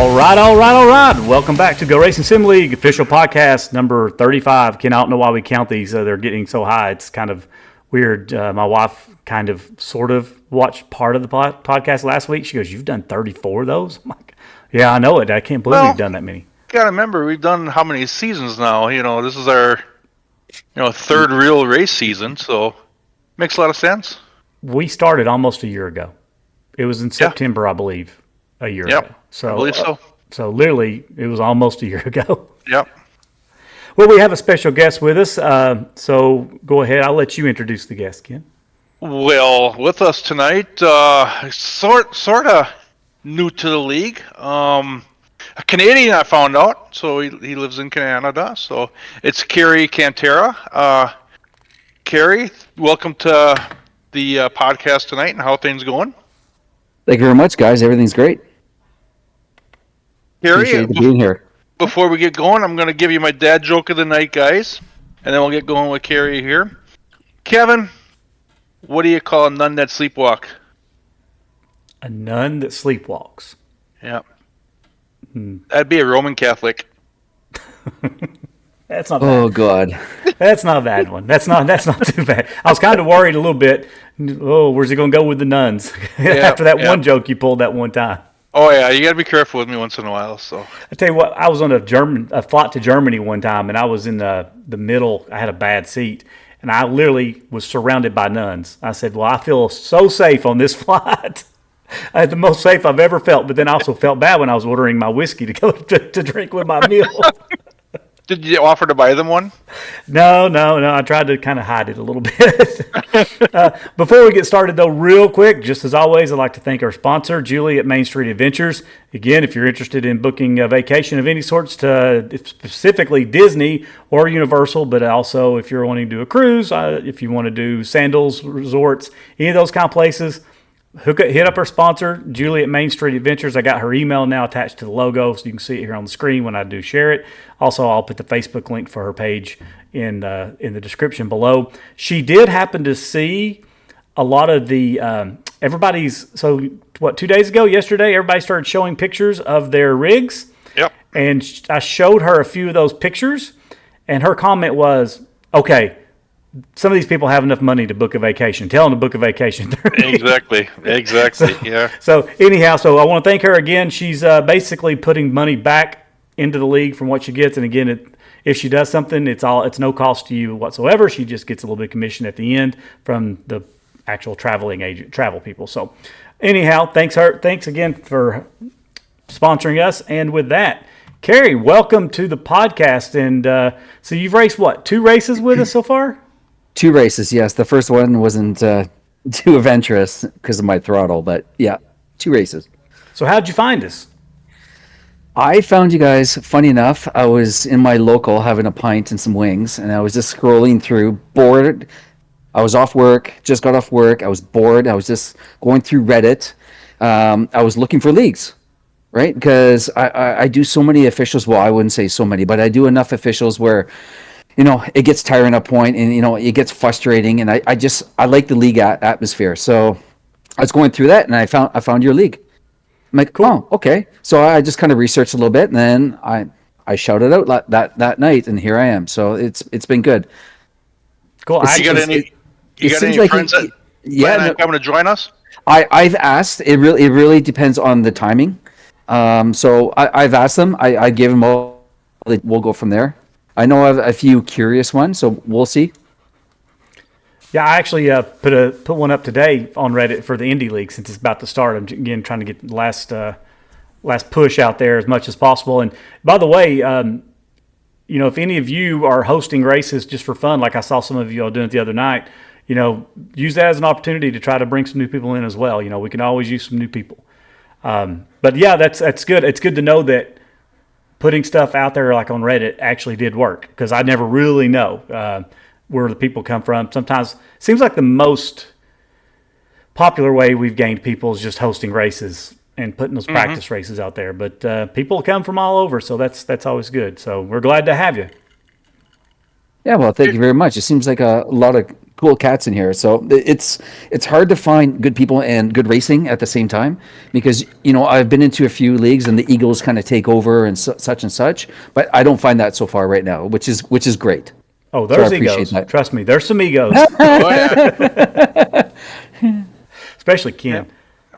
All right. Welcome back to GoRacing Sim League official podcast number 35. Ken, I don't know why we count these. They're getting so high. It's kind of weird. My wife kind of sort of watched part of the podcast last week. She goes, "You've done 34 of those?" I'm like, "Yeah, I know it. I can't believe we've done that many." Gotta remember, we've done how many seasons now? This is our third real race season, so makes a lot of sense. We started almost a year ago. It was in September, I believe, a year ago. I believe so. So literally, it was almost a year ago. Yep. Well, we have a special guest with us. So go ahead. I'll let you introduce the guest, Ken. Well, with us tonight, sort of new to the league. A Canadian, I found out. So he lives in Canada. So it's Kerry Cantera. Kerry, welcome to the podcast tonight, and how are things going? Thank you very much, guys. Everything's great. Kerry, appreciate being here. Before we get going, I'm going to give you my dad joke of the night, guys, and then we'll get going with Kerry here. Kevin, what do you call a nun that sleepwalk? A nun that sleepwalks. Yeah. That'd be a Roman Catholic. That's not bad. Oh, God. That's not a bad one. That's not too bad. I was kind of worried a little bit. Oh, where's he going to go with the nuns? After that one joke you pulled that one time. Oh, yeah. You got to be careful with me once in a while. So I tell you what, I was on a flight to Germany one time, and I was in the middle. I had a bad seat, and I literally was surrounded by nuns. I said, well, I feel so safe on this flight. I had the most safe I've ever felt, but then I also felt bad when I was ordering my whiskey to go to drink with my meal. Did you offer to buy them one? No. I tried to kind of hide it a little bit. Before we get started, though, real quick, just as always, I'd like to thank our sponsor, Julie at Main Street Adventures. Again, if you're interested in booking a vacation of any sorts, to specifically Disney or Universal, but also if you're wanting to do a cruise, if you want to do sandals, resorts, any of those kind of places, hit up our sponsor, Julie at Main Street Adventures. I got her email now attached to the logo, so you can see it here on the screen when I do share it. Also, I'll put the Facebook link for her page in the description below. She did happen to see a lot of the everybody's. So 2 days ago, yesterday, everybody started showing pictures of their rigs. Yep. And I showed her a few of those pictures, and her comment was, "Okay, some of these people have enough money to book a vacation. Tell them to book a vacation." Exactly. Yeah. So anyhow, I want to thank her again. She's basically putting money back into the league from what she gets. And again, if she does something, it's no cost to you whatsoever. She just gets a little bit of commission at the end from the actual travel people. So anyhow, thanks again for sponsoring us. And with that, Kerry, welcome to the podcast. And so you've raced 2 races with us so far? 2 races, yes. The first one wasn't too adventurous because of my throttle, but yeah, 2 races. So how'd you find us? I found you guys, funny enough. I was in my local having a pint and some wings, and I was just scrolling through, bored. I was off work, just got off work. I was bored. I was just going through Reddit. I was looking for leagues, right? Because I do so many officials. Well, I wouldn't say so many, but I do enough officials where it gets tiring at a point, and it gets frustrating, and I like the league atmosphere. So I was going through that, and I found your league. I'm like, cool. Oh, okay. So I just kind of researched a little bit, and then I shouted out that night, and here I am. So it's been good. Cool. You got any friends that coming to join us? I've asked. It really depends on the timing. So I've asked them. I gave them all. We'll go from there. I know I have a few curious ones, so we'll see. Yeah, I actually put one up today on Reddit for the Indy League since it's about to start. I'm again trying to get the last push out there as much as possible. And by the way, if any of you are hosting races just for fun, like I saw some of you all doing it the other night, use that as an opportunity to try to bring some new people in as well. We can always use some new people. But yeah, that's good. It's good to know that putting stuff out there like on Reddit actually did work, because I never really know where the people come from. Sometimes it seems like the most popular way we've gained people is just hosting races and putting those practice races out there. But people come from all over, so that's always good. So we're glad to have you. Yeah, well, thank you very much. It seems like a lot of cool cats in here. So it's hard to find good people and good racing at the same time, because I've been into a few leagues and the Eagles kind of take over and such and such, but I don't find that so far right now, which is great. Oh, there's So I appreciate egos. that. Trust me, there's some egos, Oh yeah. especially Ken.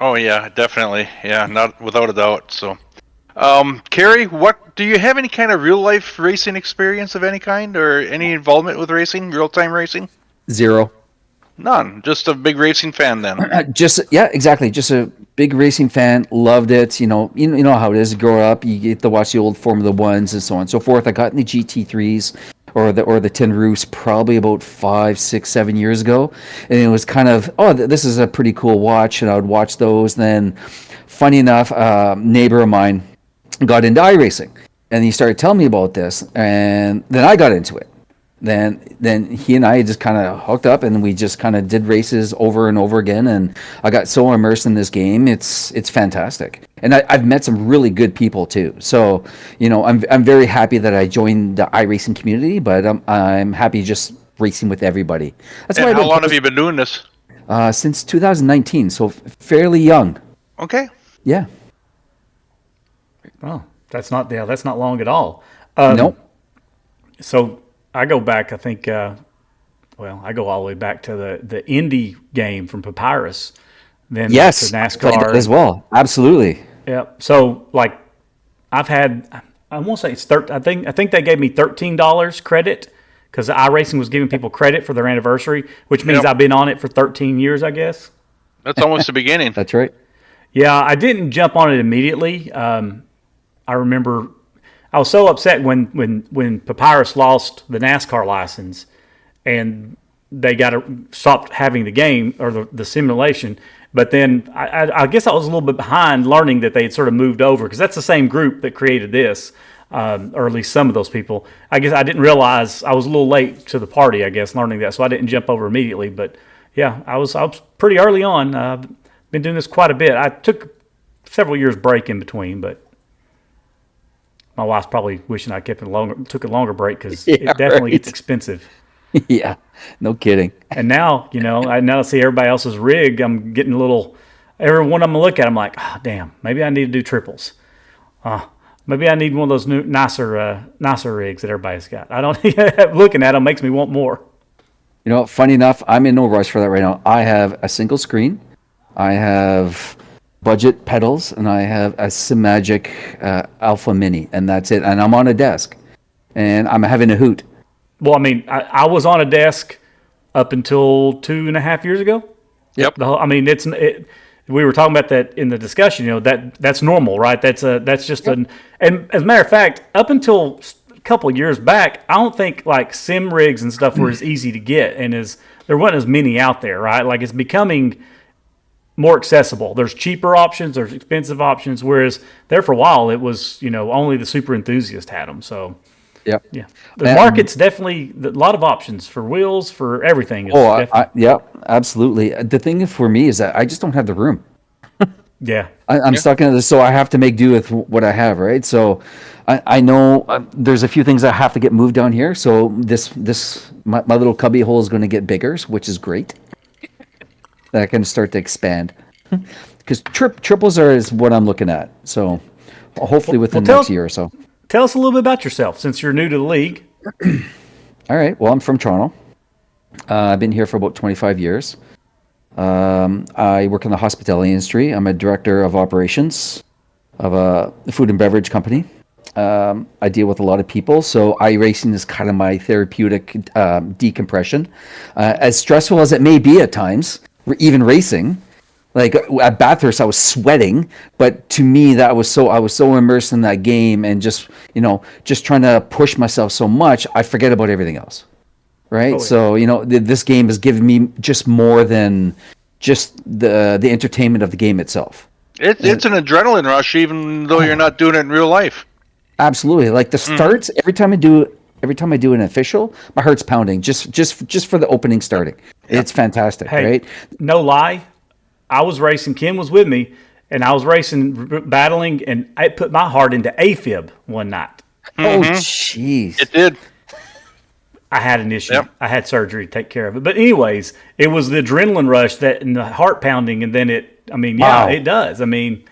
Oh yeah, definitely. Yeah, not without a doubt. So, Carrie, what do you have any kind of real life racing experience of any kind, or any involvement with racing, real time racing? Zero. None. Just a big racing fan then. Exactly. Just a big racing fan. Loved it. You know how it is. You grow up, you get to watch the old Formula Ones and so on and so forth. I got in the GT3s or the Tin Roofs probably about 5, 6, 7 years ago, and it was kind of, this is a pretty cool watch, and I would watch those. Then, funny enough, a neighbor of mine got into iRacing, and he started telling me about this, and then I got into it. Then he and I just kind of hooked up, and we just kind of did races over and over again, and I got so immersed in this game. It's fantastic, and I've met some really good people too. So I'm very happy that I joined the iRacing community, but I'm happy just racing with everybody. That's And why how long have you been doing this? since 2019, so fairly young. Okay. Yeah. Oh, that's not long at all. Nope. So I go back. I think. I go all the way back to the Indy game from Papyrus. Then Yes. to I played that NASCAR as well. Absolutely. Yeah. So like, I've had. I won't say it's I think they gave me $13 credit because iRacing was giving people credit for their anniversary, which means Yep. I've been on it for 13 years, I guess. That's almost the beginning. That's right. Yeah, I didn't jump on it immediately. I remember I was so upset when Papyrus lost the NASCAR license and they stopped having the game or the simulation. But then I guess I was a little bit behind learning that they had sort of moved over, because that's the same group that created this, or at least some of those people. I guess I didn't realize I was a little late to the party, I guess, learning that. So I didn't jump over immediately. But yeah, I was pretty early on. Been doing this quite a bit. I took several years break in between, but my wife's probably wishing I took a longer break, because it definitely gets expensive. Yeah. No kidding. And now, I now see everybody else's rig. I'm getting a little. Every one I'm gonna look at, I'm like, damn, maybe I need to do triples. Maybe I need one of those new nicer rigs that everybody's got. I don't. Looking at them makes me want more. Funny enough, I'm in no rush for that right now. I have a single screen, I have budget pedals, and I have a Simagic Alpha Mini, and that's it. And I'm on a desk, and I'm having a hoot. Well, I mean, I was on a desk up until 2.5 years ago. Yep. We were talking about that in the discussion. That's normal, right? That's just and as a matter of fact, up until a couple of years back, I don't think like sim rigs and stuff were as easy to get, and there wasn't as many out there, right? Like, it's becoming more accessible. There's cheaper options, there's expensive options, whereas there for a while it was only the super enthusiast had them. So. Yep. Yeah, the market's definitely a lot of options for wheels, for everything. Yeah, absolutely. The thing for me is that I just don't have the room. Yeah, I'm stuck in this, so I have to make do with what I have, right? So I know there's a few things I have to get moved down here. So my little cubby hole is going to get bigger, which is great. That I can start to expand, because triples is what I'm looking at. So hopefully within the next year or so. Tell us a little bit about yourself, since you're new to the league. All right. Well, I'm from Toronto. I've been here for about 25 years. I work in the hospitality industry. I'm a director of operations of a food and beverage company. I deal with a lot of people, so iRacing is kind of my therapeutic decompression. As stressful as it may be at times, even racing. Like at Bathurst, I was sweating, but to me, I was so immersed in that game, and just trying to push myself so much, I forget about everything else, right? Oh, yeah. So this game has given me just more than just the entertainment of the game itself. It's an adrenaline rush, even though you're not doing it in real life. Absolutely, like the starts every time I do an official, my heart's pounding just for the opening starting. Yeah. It's fantastic, right? No lie. I was racing, Ken was with me, and I was racing, battling, and I put my heart into AFib one night. Oh, jeez. It did. I had an issue. Yep. I had surgery to take care of it. But anyways, it was the adrenaline rush that and the heart pounding, and then Wow. it does. I mean,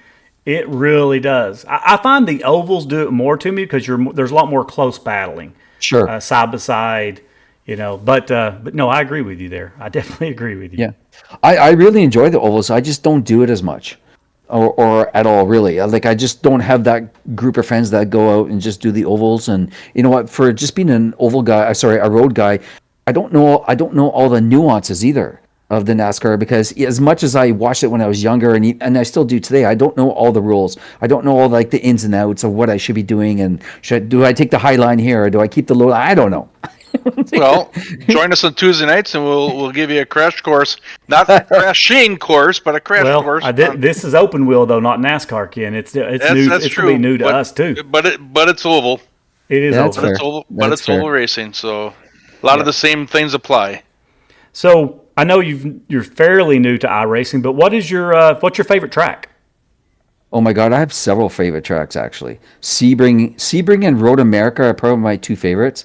it really does. I find the ovals do it more to me because there's a lot more close battling, Sure. side by side, But no, I agree with you there. I definitely agree with you. Yeah. I really enjoy the ovals. I just don't do it as much. Or at all, really. Like, I just don't have that group of friends that go out and just do the ovals. And you know what? For just being an oval guy, a road guy, I don't know all the nuances either of the NASCAR, because as much as I watched it when I was younger, and I still do today, I don't know all the rules. I don't know all like the ins and outs of what I should be doing, and do I take the high line here, or do I keep the low? I don't know. Well, join us on Tuesday nights, and we'll give you a crash course, not a crashing course, but a crash Well, course. this is open wheel though, not NASCAR, Ken. It's new. That's It's true. gonna be new to us too. But it's oval. It is Yeah, that's open. fair. It's oval. But That's it's fair. oval racing, so a lot of the same things apply. So I know you're fairly new to iRacing, but what's your favorite track? Oh my God, I have several favorite tracks actually. Sebring and Road America are probably my two favorites.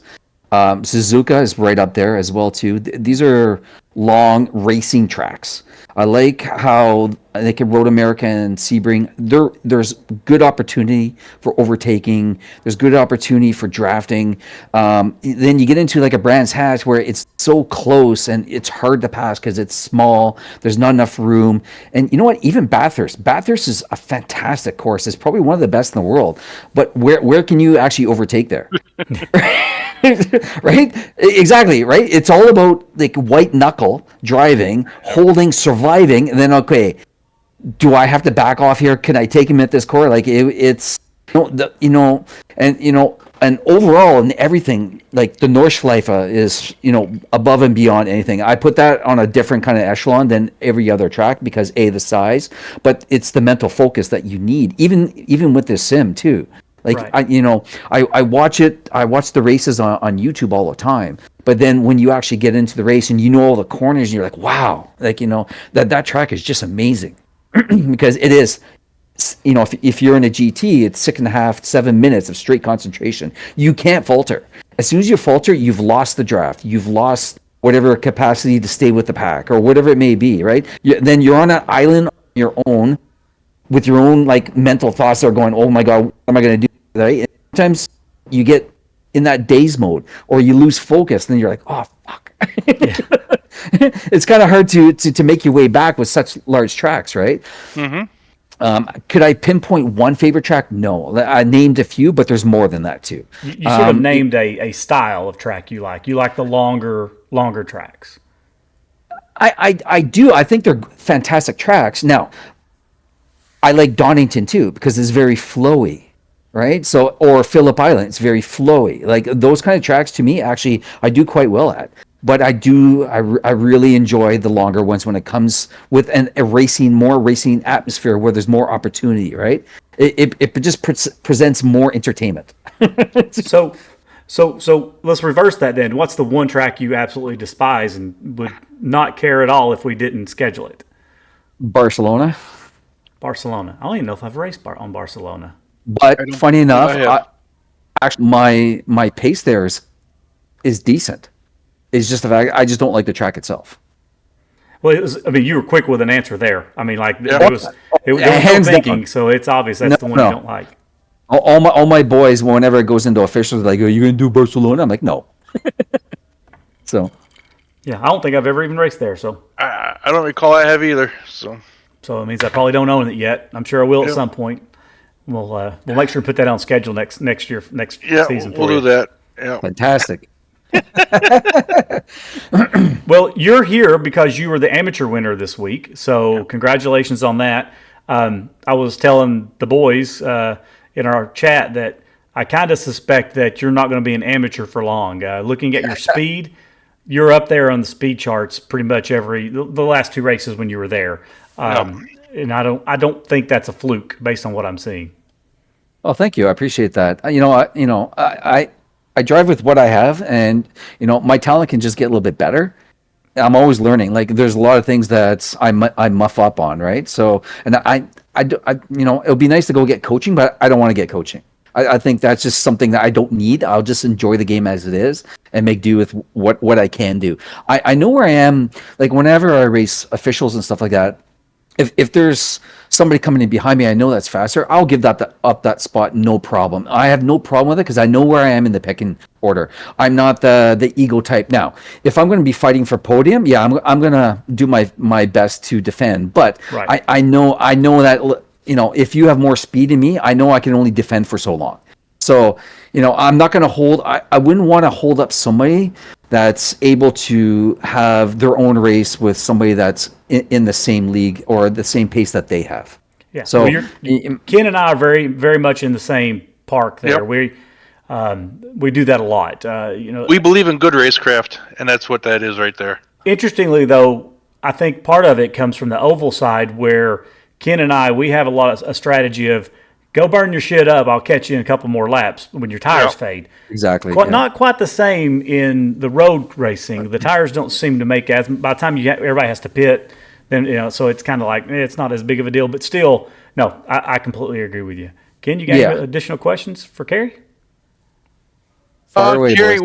Suzuka is right up there as well too. These are long racing tracks. I like how they can Road America and Sebring. There's good opportunity for overtaking. There's good opportunity for drafting. Then you get into like a Brands Hatch where it's so close and it's hard to pass because it's small. There's not enough room. And you know what? Even Bathurst is a fantastic course. It's probably one of the best in the world. But where can you actually overtake there? Right? Exactly, right? It's all about like white knuckle driving, holding, surviving, and then okay, do I have to back off here? Can I take him at this corner? Like it's and overall and everything, like the Nordschleife is above and beyond anything. I put that on a different kind of echelon than every other track because the size, but it's the mental focus that you need, even with this sim too. Like Right. I watch it. I watch the races on YouTube all the time. But then when you actually get into the race and you know all the corners, and you're like, wow, like that track is just amazing because it is. If you're in a GT, it's 6.5, 7 minutes of straight concentration. You can't falter. As soon as you falter, you've lost the draft. You've lost whatever capacity to stay with the pack or whatever it may be. Right? Then you're on an island on your own with your own like mental thoughts that are going, oh my God, what am I going to do? Right? And sometimes you get in that daze mode or you lose focus. Then you're like, oh, fuck. Yeah. It's kind of hard to make your way back with such large tracks, right? Mm-hmm. Could I pinpoint one favorite track? No. I named a few, but there's more than that too. You sort of named a style of track you like. You like the longer tracks. I do. I think they're fantastic tracks. Now, I like Donington too because it's very flowy, right? So, or Phillip Island, it's very flowy. Like those kind of tracks to me, actually, I do quite well at. But I really enjoy the longer ones when it comes with more racing atmosphere where there's more opportunity, right? It just presents more entertainment. So let's reverse that then. What's the one track you absolutely despise and would not care at all if we didn't schedule it? Barcelona. Barcelona. I don't even know if I've raced on Barcelona. But funny enough, I have. actually my pace there is decent. It's just the fact I just don't like the track itself. Well, you were quick with an answer there. I mean, like Yeah. there was no Hands thinking, down. so it's obvious that's the one No. you don't like. All my boys, whenever it goes into officials, they're like, "Are you going to do Barcelona?" I'm like, "No." So Yeah, I don't think I've ever even raced there. So I don't recall I have either. So it means I probably don't own it yet. I'm sure I will at Yeah. some point. We'll make sure to put that on schedule next year, next yeah, season. we'll for you. do that. Yeah. fantastic. Well, you're here because you were the amateur winner this week, so congratulations on that. I was telling the boys in our chat that I kind of suspect that you're not going to be an amateur for long. Looking at your speed, you're up there on the speed charts pretty much the last two races when you were there, and I don't think that's a fluke based on what I'm seeing. Oh, thank you. I appreciate that. I drive with what I have, and my talent can just get a little bit better. I'm always learning. Like there's a lot of things that I muff up on, right? So, and I it'll be nice to go get coaching, but I don't want to get coaching. I think that's just something that I don't need. I'll just enjoy the game as it is and make do with what I can do. I know where I am. Like whenever I race officials and stuff like that, if there's somebody coming in behind me, I know that's faster. I'll give up that spot, no problem. I have no problem with it because I know where I am in the pecking order. I'm not the ego type. Now, if I'm going to be fighting for podium, yeah, I'm going to do my best to defend. But Right. I know that, if you have more speed than me, I know I can only defend for so long. So, I'm not going to hold. I wouldn't want to hold up somebody that's able to have their own race with somebody that's in the same league or the same pace that they have. Yeah. So Well, Ken and I are very, very much in the same park there. Yep. We do that a lot. We believe in good racecraft, and that's what that is right there. Interestingly, though, I think part of it comes from the oval side where Ken and we have a strategy of go burn your shit up. I'll catch you in a couple more laps when your tires fade. Exactly. Not quite the same in the road racing. The tires don't seem to make as by the time everybody has to pit. Then so it's kind of like it's not as big of a deal. But still, no, I completely agree with you. Ken, you got any additional questions for Kerry? Kerry,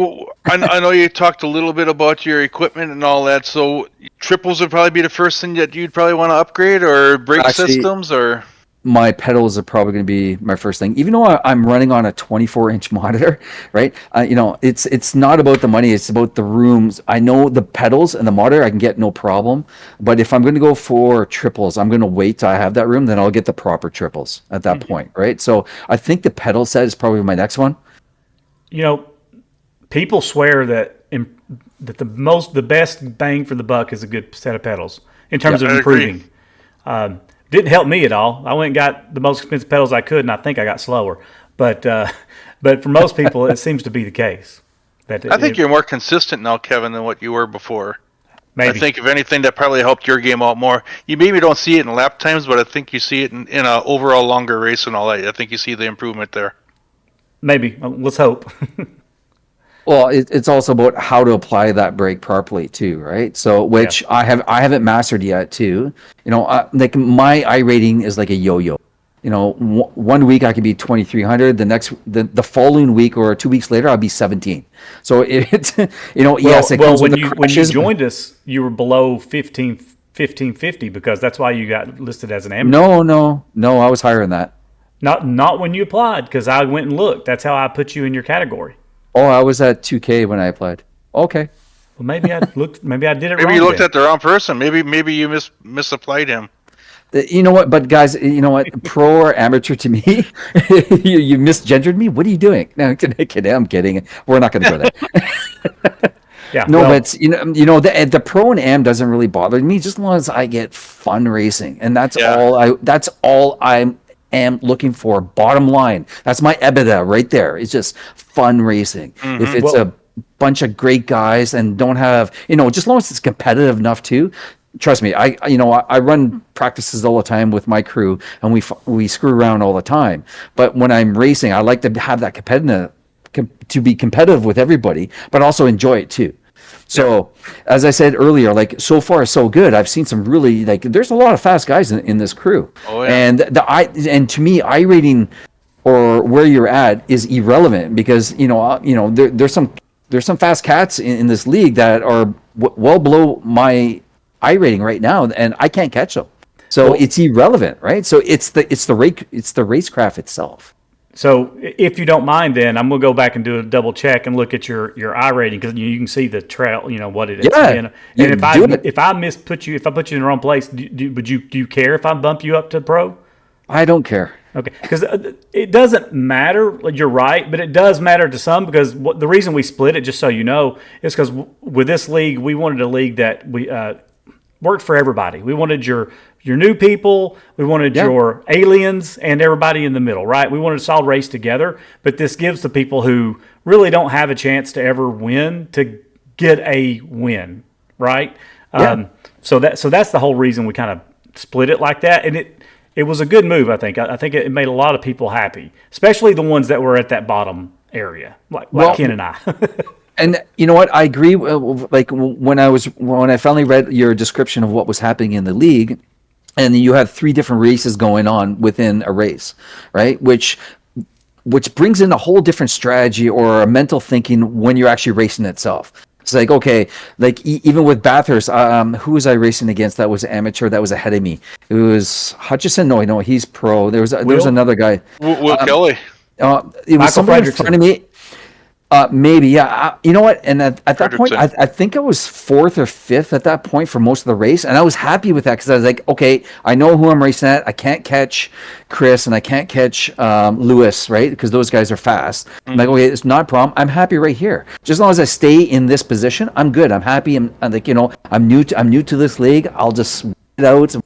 I know you talked a little bit about your equipment and all that. So triples would probably be the first thing that you'd probably want to upgrade, or brake systems, or my pedals are probably going to be my first thing, even though I'm running on a 24-inch monitor, right? It's not about the money. It's about the rooms. I know the pedals and the monitor I can get no problem. But if I'm going to go for triples, I'm going to wait till I have that room. Then I'll get the proper triples at that point, right? So I think the pedal set is probably my next one. People swear that the best bang for the buck is a good set of pedals in terms of improving. Didn't help me at all. I went and got the most expensive pedals I could, and I think I got slower. But for most people, it seems to be the case. I think you're more consistent now, Kevin, than what you were before. Maybe. I think if anything, that probably helped your game out more. You maybe don't see it in lap times, but I think you see it in an overall longer race and all that. I think you see the improvement there. Maybe. Let's hope. Well, it's also about how to apply that brake properly too, right? So, which I haven't mastered yet too. Like my I rating is like a yo-yo. 1 week I could be 2,300. The following week or 2 weeks later I'll be 17. So yes, it comes when with you joined us, you were below 1550 because that's why you got listed as an amateur. No, I was higher than that. Not when you applied, because I went and looked. That's how I put you in your category. Oh, I was at 2K when I applied. Okay. Well, maybe I looked. Maybe I did it wrong. Maybe you looked at the wrong person. Maybe you misapplied him. You know what? But guys, you know what? Pro or amateur to me, you misgendered me. What are you doing? No, I'm kidding. We're not going to go there. Yeah. No, but the pro and am doesn't really bother me, just as long as I get fun racing, and that's all I am looking for. Bottom line, that's my EBITDA right there. It's just fun racing. Mm-hmm. If it's a bunch of great guys and don't have, just as long as it's competitive enough too. Trust me, I run practices all the time with my crew, and we screw around all the time. But when I'm racing, I like to have that to be competitive with everybody, but also enjoy it too. So, as I said earlier, like so far so good. I've seen some really there's a lot of fast guys in this crew, and to me, I rating or where you're at is irrelevant because there's some fast cats in this league that are well below my I rating right now, and I can't catch them. So it's irrelevant, right? So it's the racecraft itself. So if you don't mind, then I'm gonna go back and do a double check and look at your I rating because you can see the trail, what it is. Yeah, and if I put you in the wrong place, do you care if I bump you up to pro? I don't care. Okay, because it doesn't matter. You're right, but it does matter to some because the reason we split it, just so you know, is because with this league, we wanted a league that we worked for everybody. We wanted your new people, we wanted your aliens, and everybody in the middle, right? We wanted us all race together, but this gives the people who really don't have a chance to ever win to get a win, right? Yeah. So that's the whole reason we kind of split it like that, and it was a good move, I think. I think it made a lot of people happy, especially the ones that were at that bottom area, like Ken and I. And you know what? I agree. Like when I finally read your description of what was happening in the league, and you had 3 different races going on within a race, right? Which which brings in a whole different strategy or a mental thinking when you're actually racing itself. It's like, okay, like even with Bathurst, who was I racing against that was amateur that was ahead of me? It was Hutchison. No, he's pro. There was another guy. Will Kelly. It was Michael somebody in Fredrickson. front of me. Maybe, yeah. You know what? And at that point, Fredrickson. I think I was fourth or fifth at that point for most of the race, and I was happy with that because I was like, okay, I know who I'm racing at. I can't catch Chris and I can't catch Lewis, right? Because those guys are fast. I'm like, okay, it's not a problem. I'm happy right here. Just as long as I stay in this position, I'm good. I'm happy. I'm like, I'm new to this league. I'll just wait it out,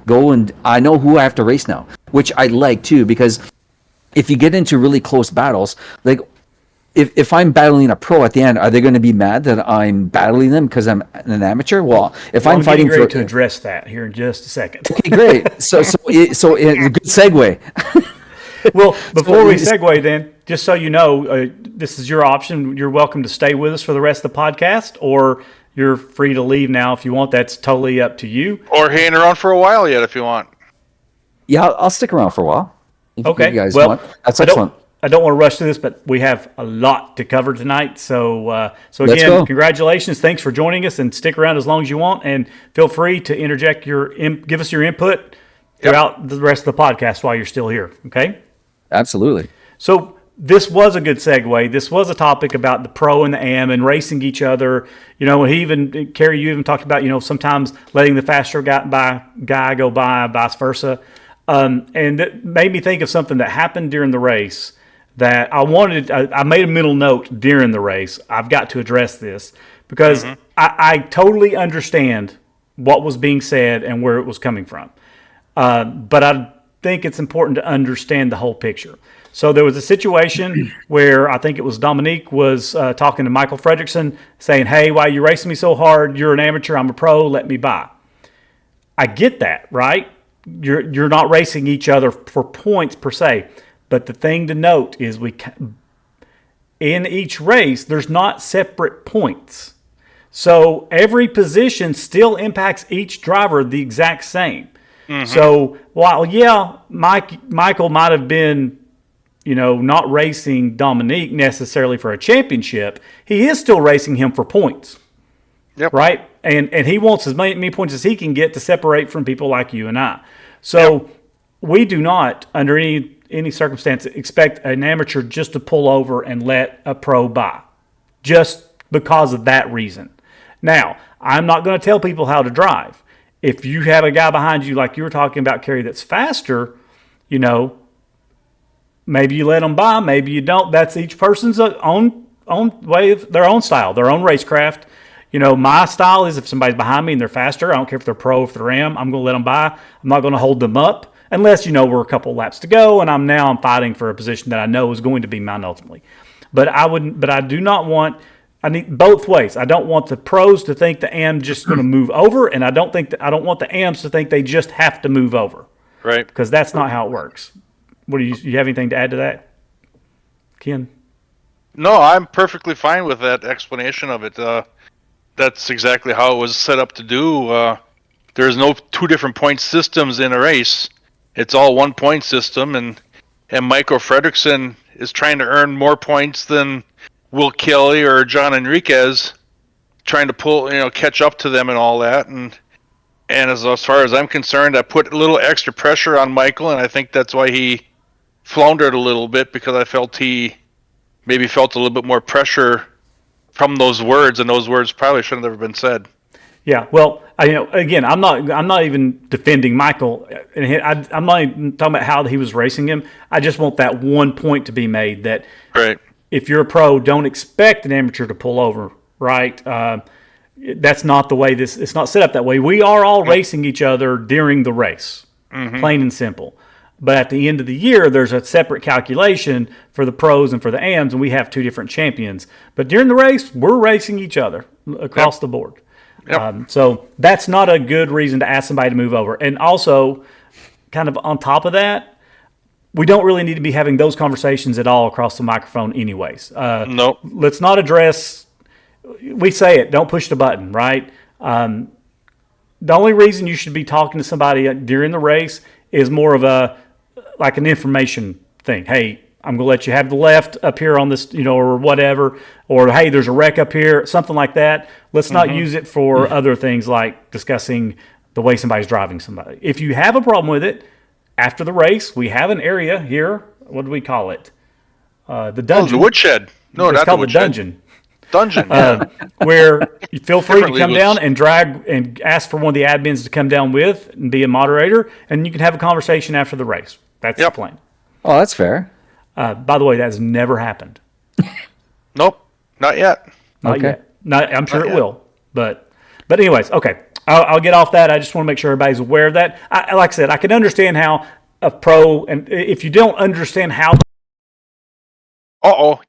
go, and I know who I have to race now, which I like too, because if you get into really close battles, like. If I'm battling a pro at the end, are they going to be mad that I'm battling them because I'm an amateur? Well, if I'm fighting ready to address that here in just a second. Okay, great. So it's a good segue. Well, before we segue, then, just so you know, this is your option. You're welcome to stay with us for the rest of the podcast, or you're free to leave now if you want. That's totally up to you. Or hang around for a while yet if you want. Yeah, I'll stick around for a while. If Okay. you guys Well, want. That's excellent. I don't want to rush through this, but we have a lot to cover tonight. So Let's again, go. congratulations. Thanks for joining us, and stick around as long as you want. And feel free to interject give us your input throughout the rest of the podcast while you're still here. Okay. Absolutely. So this was a good segue. This was a topic about the pro and the am and racing each other. Kerry, you even talked about, sometimes letting the faster guy go by, vice versa. And it made me think of something that happened during the race that I made a mental note during the race. I've got to address this because I totally understand what was being said and where it was coming from. But I think it's important to understand the whole picture. So there was a situation where I think it was Dominique was talking to Michael Fredrickson saying, hey, why are you racing me so hard? You're an amateur, I'm a pro, let me by. I get that, right? You're not racing each other for points per se. But the thing to note is in each race, there's not separate points. So every position still impacts each driver the exact same. Mm-hmm. So while, Michael might have been, not racing Dominique necessarily for a championship, he is still racing him for points. Yep. Right? And he wants as many points as he can get to separate from people like you and I. So we do not, under any circumstance, expect an amateur just to pull over and let a pro by, just because of that reason. Now, I'm not going to tell people how to drive. If you have a guy behind you, like you were talking about, Kerry, that's faster, maybe you let them by, maybe you don't. That's each person's own way of their own style, their own racecraft. My style is if somebody's behind me and they're faster, I don't care if they're pro, if they're am, I'm going to let them by. I'm not going to hold them up unless, we're a couple laps to go and I'm fighting for a position that I know is going to be mine ultimately. But I do not want, I need both ways. I don't want the pros to think the am just going to move over, and I don't want the ams to think they just have to move over. Right. Because that's not how it works. What do you have anything to add to that, Ken? No, I'm perfectly fine with that explanation of it. That's exactly how it was set up to do. There's no two different point systems in a race. It's all one point system, and Michael Fredrickson is trying to earn more points than Will Kelly or John Enriquez, trying to catch up to them and all that. And as far as I'm concerned, I put a little extra pressure on Michael, and I think that's why he floundered a little bit, because I felt he maybe felt a little bit more pressure from those words, and those words probably shouldn't have ever been said. Yeah, well, again, I'm not even defending Michael, and I'm not even talking about how he was racing him. I just want that one point to be made that Right. If you're a pro, don't expect an amateur to pull over. Right? That's not the way it's not set up that way. We are all racing each other during the race, plain and simple. But at the end of the year, there's a separate calculation for the pros and for the AMs, and we have two different champions. But during the race, we're racing each other across the board. Yep. So that's not a good reason to ask somebody to move over. And also, kind of on top of that, we don't really need to be having those conversations at all across the microphone anyways. Nope. Let's not address, we say it, don't push the button, right? The only reason you should be talking to somebody during the race is more of like an information thing. Hey, I'm going to let you have the left up here on this, or whatever, or hey, there's a wreck up here, something like that. Let's not use it for other things like discussing the way somebody's driving somebody. If you have a problem with it, after the race, we have an area here. What do we call it? The dungeon. Oh, the woodshed. No, it's not called the the dungeon. Dungeon. Yeah. Where you feel free to Different come legals. down and drag and ask for one of the admins to come down with and be a moderator, and you can have a conversation after the race. That's the plan. Oh, that's fair. By the way, that has never happened. Nope, not yet. Not Okay. yet. I'm sure Not it yet. will. But anyways, okay. I'll get off that. I just want to make sure everybody's aware of that. Like I said, I can understand how a pro, and if you don't understand how. Uh-oh.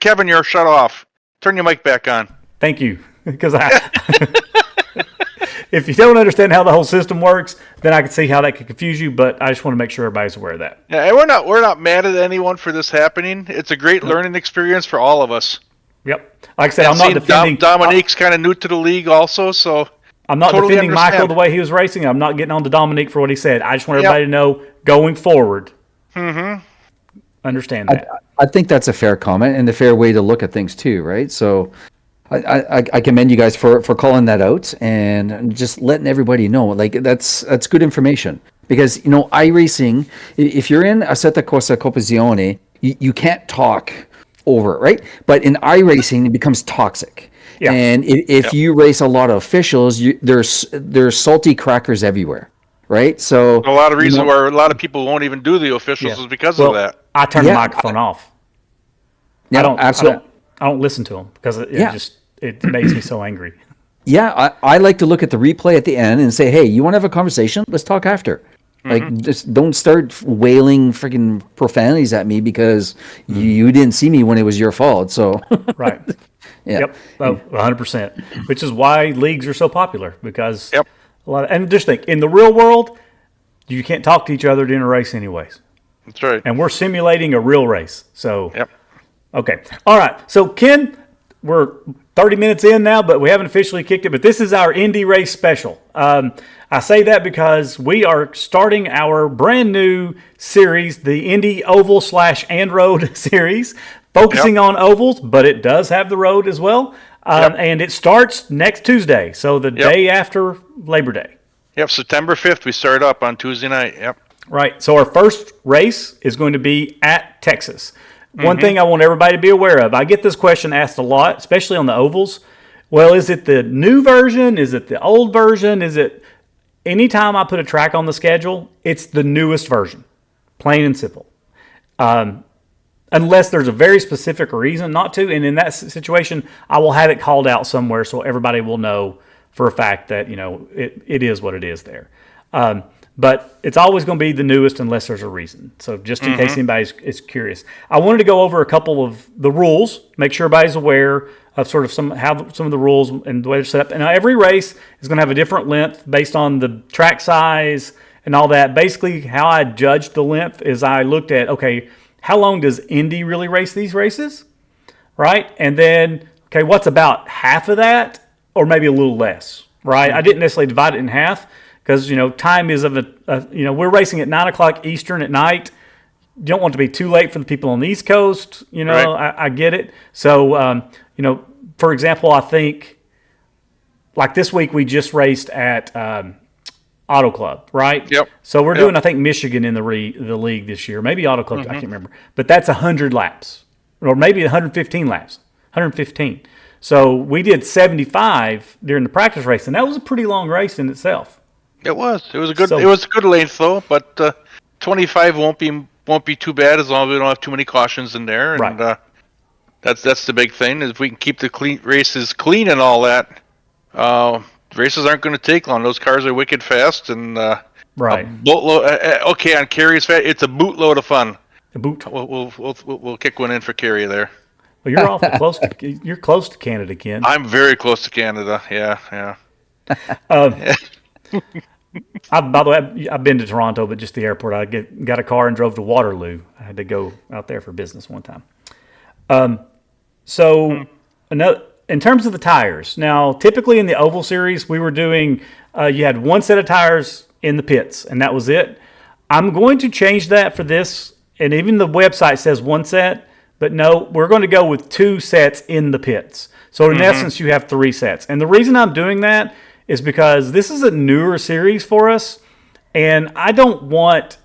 Kevin, you're shut off. Turn your mic back on. Thank you. Because if you don't understand how the whole system works, then I can see how that could confuse you. But I just want to make sure everybody's aware of that. Yeah, and we're not mad at anyone for this happening. It's a great learning experience for all of us. Yep. Like I said, I'm not Seeing defending. Dominique's kind of new to the league also, so I'm not totally defending Michael understand. the way he was racing. I'm not getting on to Dominique for what he said. I just want Yep. everybody to know going forward. Understand that. I think that's a fair comment and a fair way to look at things too, right? So I commend you guys for calling that out and just letting everybody know. Like that's good information because iRacing, if you're in Assetto Corsa Competizione, you can't talk over it, right? But in iRacing, it becomes toxic. Yeah. And if you race a lot of officials, there's salty crackers everywhere, right? So a lot of reasons where a lot of people won't even do the officials is because of that. I turn the microphone off. Yeah, I don't. absolutely. I don't listen to him because it makes me so angry. Yeah, I like to look at the replay at the end and say, hey, you want to have a conversation? Let's talk after. Like, just don't start wailing freaking profanities at me because you didn't see me when it was your fault. So, Right. yeah. Yep. 100%. Which is why leagues are so popular because Yep. and just think in the real world, you can't talk to each other during a race anyways, That's right. and we're simulating a real race. So, Yep. okay. All right. So, Ken, we're 30 minutes in now, but we haven't officially kicked it. But this is our Indy race special. I say that because we are starting our brand new series, the Indy Oval / and Road series, focusing on ovals, but it does have the road as well. And it starts next Tuesday, so the day after Labor Day. Yep, September 5th, we start up on Tuesday night. Yep. Right. So our first race is going to be at Texas. One thing I want everybody to be aware of, I get this question asked a lot, especially on the ovals. Well, is it the new version? Is it the old version? Is it anytime I put a track on the schedule, it's the newest version, plain and simple. Unless there's a very specific reason not to. And in that situation, I will have it called out somewhere so everybody will know for a fact that, it is what it is there. But it's always going to be the newest unless there's a reason. So just in case anybody is curious. I wanted to go over a couple of the rules, make sure everybody's aware of sort of some of the rules and the way they're set up. And every race is going to have a different length based on the track size and all that. Basically, how I judged the length is I looked at, okay, how long does Indy really race these races, right? And then, okay, what's about half of that or maybe a little less, right? I didn't necessarily divide it in half because, time is we're racing at 9 o'clock Eastern at night. You don't want it to be too late for the people on the East Coast, Right. I get it. So, for example, I think like this week we just raced at Auto Club, right? Yep. So we're doing, I think, Michigan in the league this year. Maybe Auto Club, I can't remember. But that's 100 laps. Or maybe 115 laps. 115. So we did 75 during the practice race, and that was a pretty long race in itself. It was. It was a good. So- it was a good length though, but 25 won't be too bad as long as we don't have too many cautions in there. And, Right. That's the big thing. Is if we can keep the races clean and all that, races aren't going to take long. Those cars are wicked fast and Right. boatload. Okay, on Kerry's fast, it's a bootload of fun. The boot. We'll kick one in for Kerry there. Well, you're awful close. You're close to Canada, Ken. I'm very close to Canada. Yeah. By the way, I've been to Toronto, but just the airport. I got a car and drove to Waterloo. I had to go out there for business one time. So, in terms of the tires, now typically in the oval series, we were doing. You had one set of tires in the pits, and that was it. I'm going to change that for this and even the website says 1 set, but no, we're going to go with 2 sets in the pits. So in essence, you have 3 sets. And the reason I'm doing that is because this is a newer series for us, and I don't want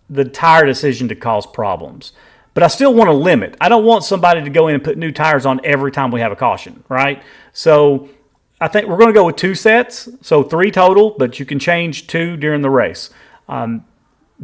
the tire decision to cause problems. But I still want to limit. I don't want somebody to go in and put new tires on every time we have a caution, right? So I think we're going to go with 2 sets, so 3 total, but you can change 2 during the race.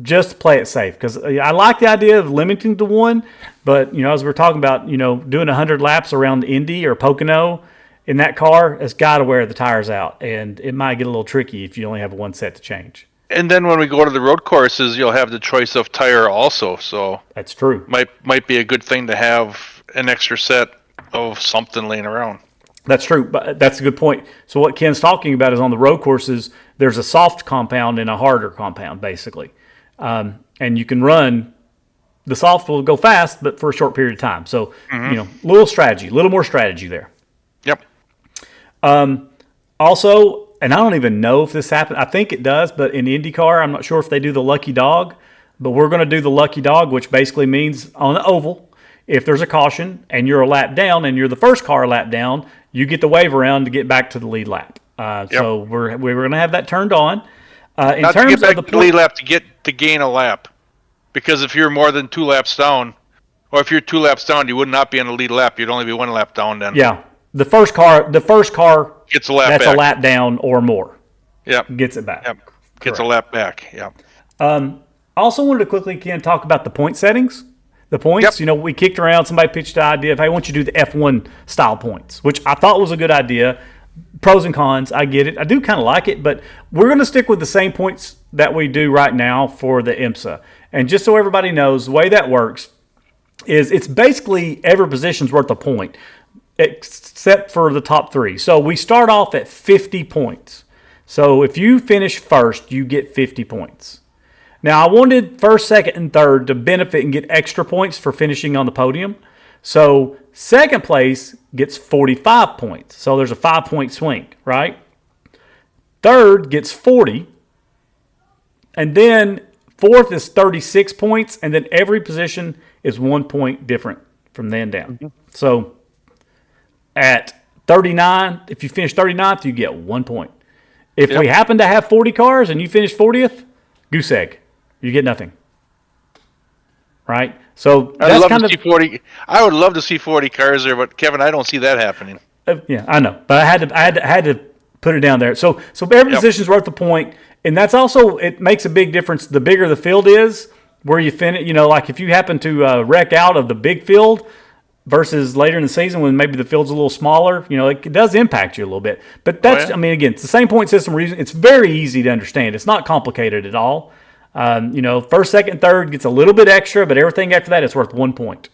Just to play it safe, because I like the idea of limiting to 1, but as we're talking about, doing 100 laps around Indy or Pocono in that car, it's got to wear the tires out, and it might get a little tricky if you only have 1 set to change. And then when we go to the road courses, you'll have the choice of tire also. So that's true. Might be a good thing to have an extra set of something laying around. That's true, but that's a good point. So what Ken's talking about is on the road courses, there's a soft compound and a harder compound, basically. And you can run, the soft will go fast, but for a short period of time. So, little more strategy there. Yep. Also, and I don't even know if this happened. I think it does, but in IndyCar, I'm not sure if they do the lucky dog, but we're going to do the lucky dog, which basically means on the oval, if there's a caution and you're a lap down and you're the first car a lap down, you get the wave around to get back to the lead lap. So we're going to have that turned on. In Not terms to get back of the to the lead lap, to gain a lap. Because if you're more than 2 laps down, or if you're 2 laps down, you would not be on the lead lap. You'd only be 1 lap down then. Yeah. The first car gets a lap that's back. a lap down or more. Yep. Gets it back. Yep. Gets a lap back. Yep. Also wanted to quickly, Ken, talk about the point settings. The points, we kicked around. Somebody pitched the idea of, hey, I want you to do the F1 style points, which I thought was a good idea. Pros and cons, I get it. I do kind of like it, but we're going to stick with the same points that we do right now for the IMSA. And just so everybody knows, the way that works is it's basically every position's worth a point, except for the top 3. So we start off at 50 points. So if you finish first, you get 50 points. Now, I wanted first, second, and third to benefit and get extra points for finishing on the podium. So second place gets 45 points. So there's a 5-point swing, right? Third gets 40. And then fourth is 36 points. And then every position is 1 point different from then down. Mm-hmm. So at 39, if you finish 39th, you get 1 point. If we happen to have 40 cars and you finish 40th, goose egg. You get nothing. Right? So I would love to see 40 cars there, but Kevin, I don't see that happening. Yeah, I know, but I had to put it down there. So every position is worth a point, and that's also, it makes a big difference. The bigger the field is, where you finish, like if you happen to wreck out of the big field versus later in the season when maybe the field's a little smaller, it does impact you a little bit. But that's, again, it's the same point system reason. It's very easy to understand. It's not complicated at all. First, second, third gets a little bit extra, but everything after that is worth 1 point.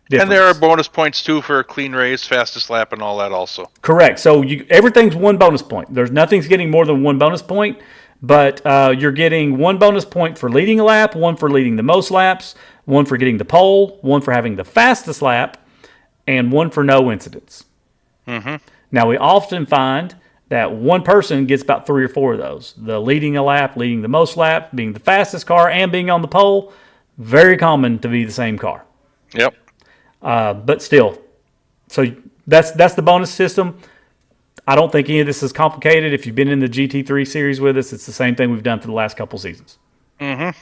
Difference. And there are bonus points too for a clean race, fastest lap, and all that also. Correct. So everything's 1 bonus point. Nothing's getting more than 1 bonus point, but you're getting 1 bonus point for leading a lap, 1 for leading the most laps, 1 for getting the pole, 1 for having the fastest lap, and 1 for no incidents. Mm-hmm. Now, we often find that one person gets about 3 or 4 of those. The leading a lap, leading the most lap, being the fastest car, and being on the pole. Very common to be the same car. Yep. But still, so that's the bonus system. I don't think any of this is complicated. If you've been in the GT3 series with us, it's the same thing we've done for the last couple seasons. Mm-hmm.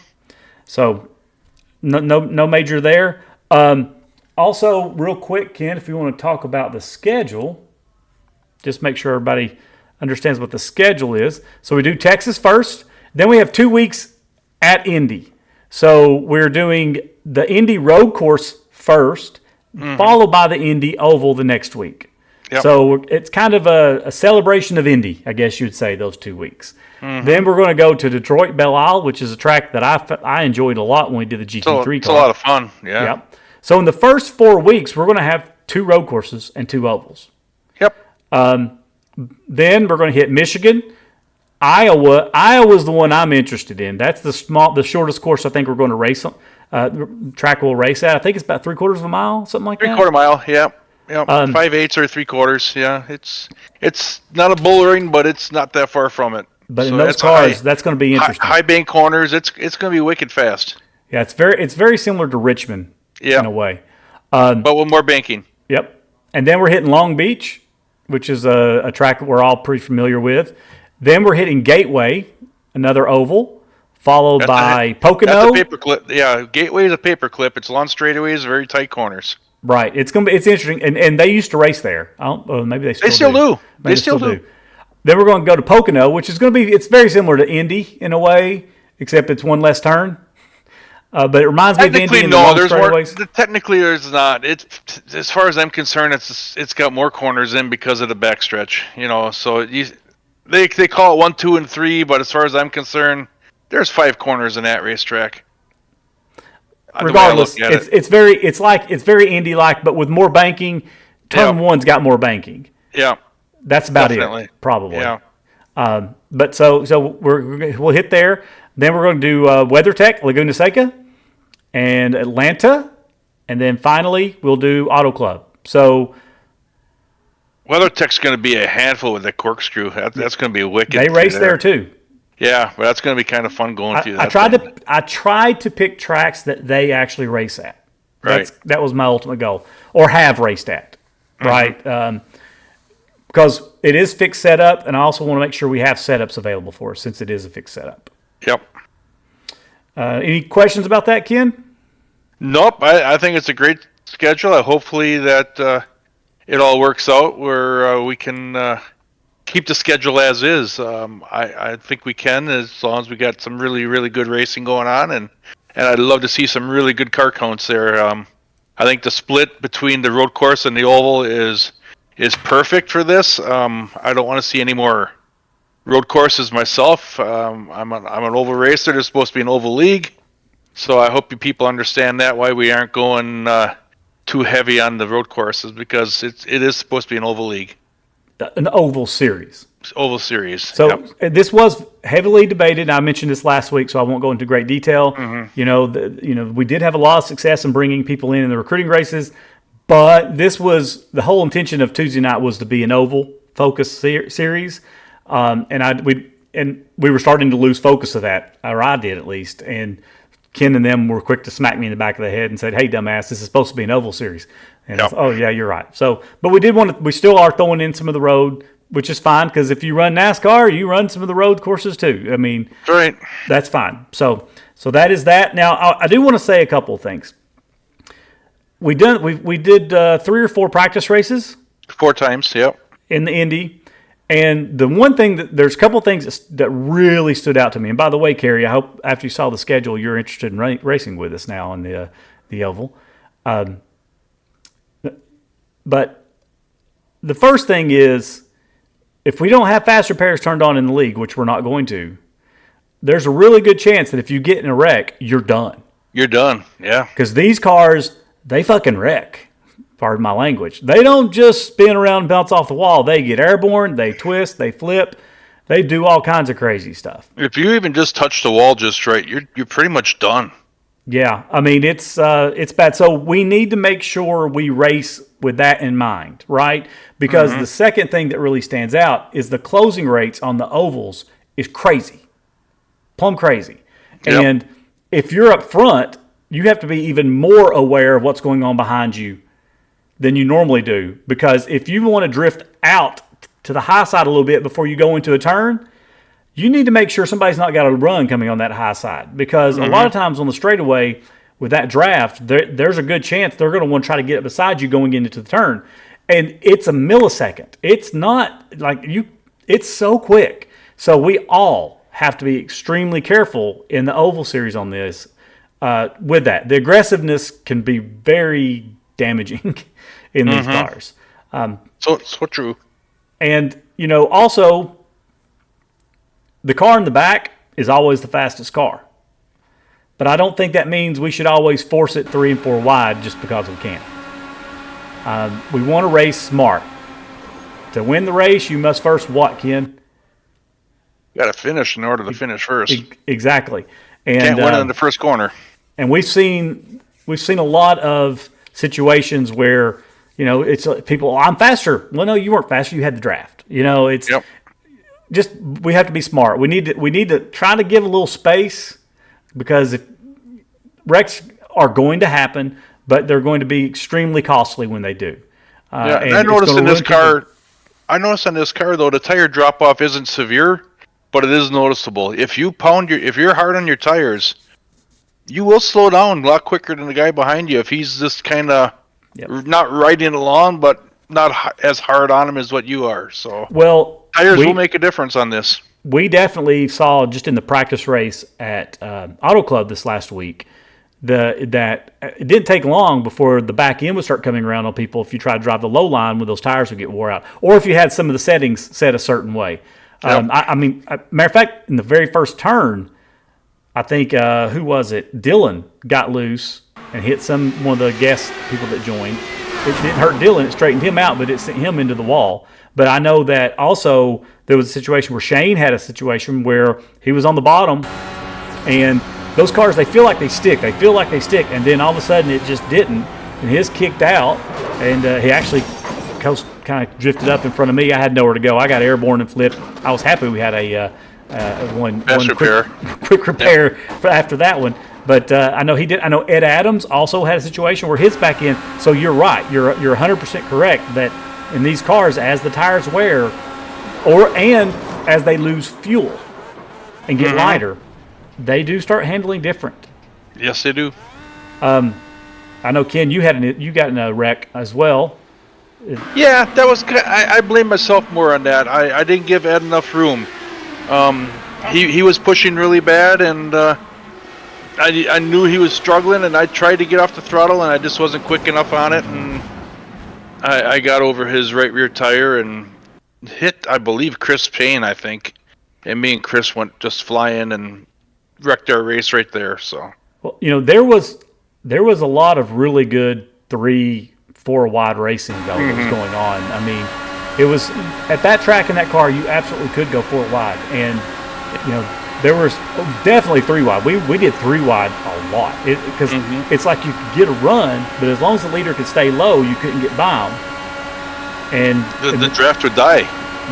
So no major there. Also, real quick, Ken, if you want to talk about the schedule, just make sure everybody understands what the schedule is. So we do Texas first. Then we have 2 weeks at Indy. So we're doing the Indy road course first, followed by the Indy Oval the next week. Yep. So it's kind of a celebration of Indy, I guess you'd say, those 2 weeks. Mm-hmm. Then we're going to go to Detroit Belle Isle, which is a track that I enjoyed a lot when we did the GT3 car. It's a lot of fun, yeah. Yep. So in the first 4 weeks, we're going to have 2 road courses and 2 ovals. Yep. Then we're going to hit Michigan, Iowa. Iowa's the one I'm interested in. That's the shortest course I think we're going to race on. Track we'll race at. I think it's about 3/4 of a mile, something like that. 3/4 mile, yeah. 5/8 or 3/4, yeah. It's not a bullring, but it's not that far from it. But in those cars, that's going to be interesting. High bank corners, it's going to be wicked fast. Yeah, it's very similar to Richmond in a way. But with more banking. Yep. And then we're hitting Long Beach, which is a track that we're all pretty familiar with. Then we're hitting Gateway, another oval, followed by Pocono. That's a paperclip. Yeah, Gateway is a paperclip. It's long straightaways, very tight corners. Right. It's interesting, and they used to race there. Maybe they still do. Maybe they still do. Then we're going to go to Pocono, which is going to be. It's very similar to Indy in a way, except it's one less turn. But it reminds me of Indy. There's more. Technically, there's not. It's as far as I'm concerned, it's got more corners in because of the backstretch. So they call it 1, 2, and 3, but as far as I'm concerned, there's 5 corners in that racetrack. Regardless, it's very Indy-like, but with more banking. Turn one's got more banking. Yeah, that's about it, probably. Yeah. But so we'll hit there. Then we're going to do WeatherTech, Laguna Seca, and Atlanta, and then finally we'll do Auto Club. So WeatherTech's going to be a handful with the corkscrew. That's going to be wicked. They race there too. Yeah, but that's going to be kind of fun going through that. I tried to pick tracks that they actually race at. Right. That was my ultimate goal, or have raced at. Mm-hmm. Right. Because it is fixed setup, and I also want to make sure we have setups available for us since it is a fixed setup. Yep. Any questions about that, Ken? Nope. I think it's a great schedule. Hopefully that it all works out where we can keep the schedule as is. I think we can, as long as we got some really, really good racing going on, and I'd love to see some really good car counts there. I think the split between the road course and the oval is perfect for this. I don't want to see any more road courses myself. I'm an oval racer. There's supposed to be an oval league, so I hope you people understand that, why we aren't going too heavy on the road courses, because it is supposed to be an oval league. An oval series. Oval series. So this was heavily debated. I mentioned this last week, so I won't go into great detail. Mm-hmm. We did have a lot of success in bringing people in the recruiting races, but this was the whole intention of Tuesday night was to be an oval focus series, and we were starting to lose focus of that, or I did at least, and Ken and them were quick to smack me in the back of the head and said, "Hey, dumbass, this is supposed to be an oval series." And I said, "Oh yeah, you're right." So, but we still are throwing in some of the road, which is fine, because if you run NASCAR, you run some of the road courses too. I mean, right. That's fine. So that is that. Now, I do want to say a couple of things. We did 3 or 4 practice races. 4 times, yep. In the Indy. And the one thing there's a couple of things that really stood out to me. And by the way, Kerry, I hope after you saw the schedule, you're interested in racing with us now in the oval. But the first thing is, if we don't have fast repairs turned on in the league, which we're not going to, there's a really good chance that if you get in a wreck, you're done. You're done, yeah. Because these cars, they fucking wreck. Pardon my language. They don't just spin around and bounce off the wall. They get airborne, they twist, they flip, they do all kinds of crazy stuff. If you even just touch the wall just right, you're pretty much done. Yeah, I mean it's bad. So we need to make sure we race with that in mind, right? Because the second thing that really stands out is the closing rates on the ovals is crazy, plumb crazy. Yep. And if you're up front, you have to be even more aware of what's going on behind you than you normally do. Because if you want to drift out to the high side a little bit before you go into a turn, you need to make sure somebody's not got a run coming on that high side. Because a lot of times on the straightaway with that draft, there's a good chance they're going to want to try to get up beside you going into the turn. And it's a millisecond. It's not like it's so quick. So we all have to be extremely careful in the oval series on this with that. The aggressiveness can be very damaging in these cars. So true. And, also, the car in the back is always the fastest car. But I don't think that means we should always force it 3 and 4 wide just because we can. We want to race smart. To win the race, you must first what, Ken? You got to finish in order to finish first. Exactly. And can't win in the first corner. And we've seen a lot of situations where it's people. I'm faster. Well, no, you weren't faster. You had the draft. It's just we have to be smart. We need to try to give a little space, because if wrecks are going to happen, but they're going to be extremely costly when they do. And I noticed in this car though, the tire drop off isn't severe, but it is noticeable. If you're hard on your tires, you will slow down a lot quicker than the guy behind you if he's just kind of not riding along, but not as hard on him as what you are. So tires will make a difference on this. We definitely saw just in the practice race at Auto Club this last week that it didn't take long before the back end would start coming around on people if you try to drive the low line when those tires would get wore out, or if you had some of the settings set a certain way. Yep. Matter of fact, in the very first turn, I think who was it? Dylan got loose and hit one of the guest people that joined. It didn't hurt Dylan; it straightened him out, but it sent him into the wall. But I know that also there was a situation where Shane had a situation where he was on the bottom, and those cars, they feel like they stick. And then all of a sudden it just didn't. And his kicked out, and he actually kind of drifted up in front of me. I had nowhere to go. I got airborne and flipped. I was happy we had one quick repair after that one. But I know he did. I know Ed Adams also had a situation where his back end. So you're right. You're 100% correct that in these cars, as the tires wear, and as they lose fuel and get lighter, they do start handling different. Yes, they do. I know, Ken, you got in a wreck as well. Yeah, that was. I blame myself more on that. I didn't give Ed enough room. He was pushing really bad, and I knew he was struggling, and I tried to get off the throttle, and I just wasn't quick enough on it, and I got over his right rear tire and hit, I believe, Chris Payne, I think, and me and Chris went just flying and wrecked our race right there. So, well, there was a lot of really good 3-4 wide racing that was going on. I mean, it was at that track in that car, you absolutely could go 4 wide, and there was definitely 3 wide. We did 3 wide a lot because it's like you could get a run, but as long as the leader could stay low, you couldn't get by him. And the draft would die.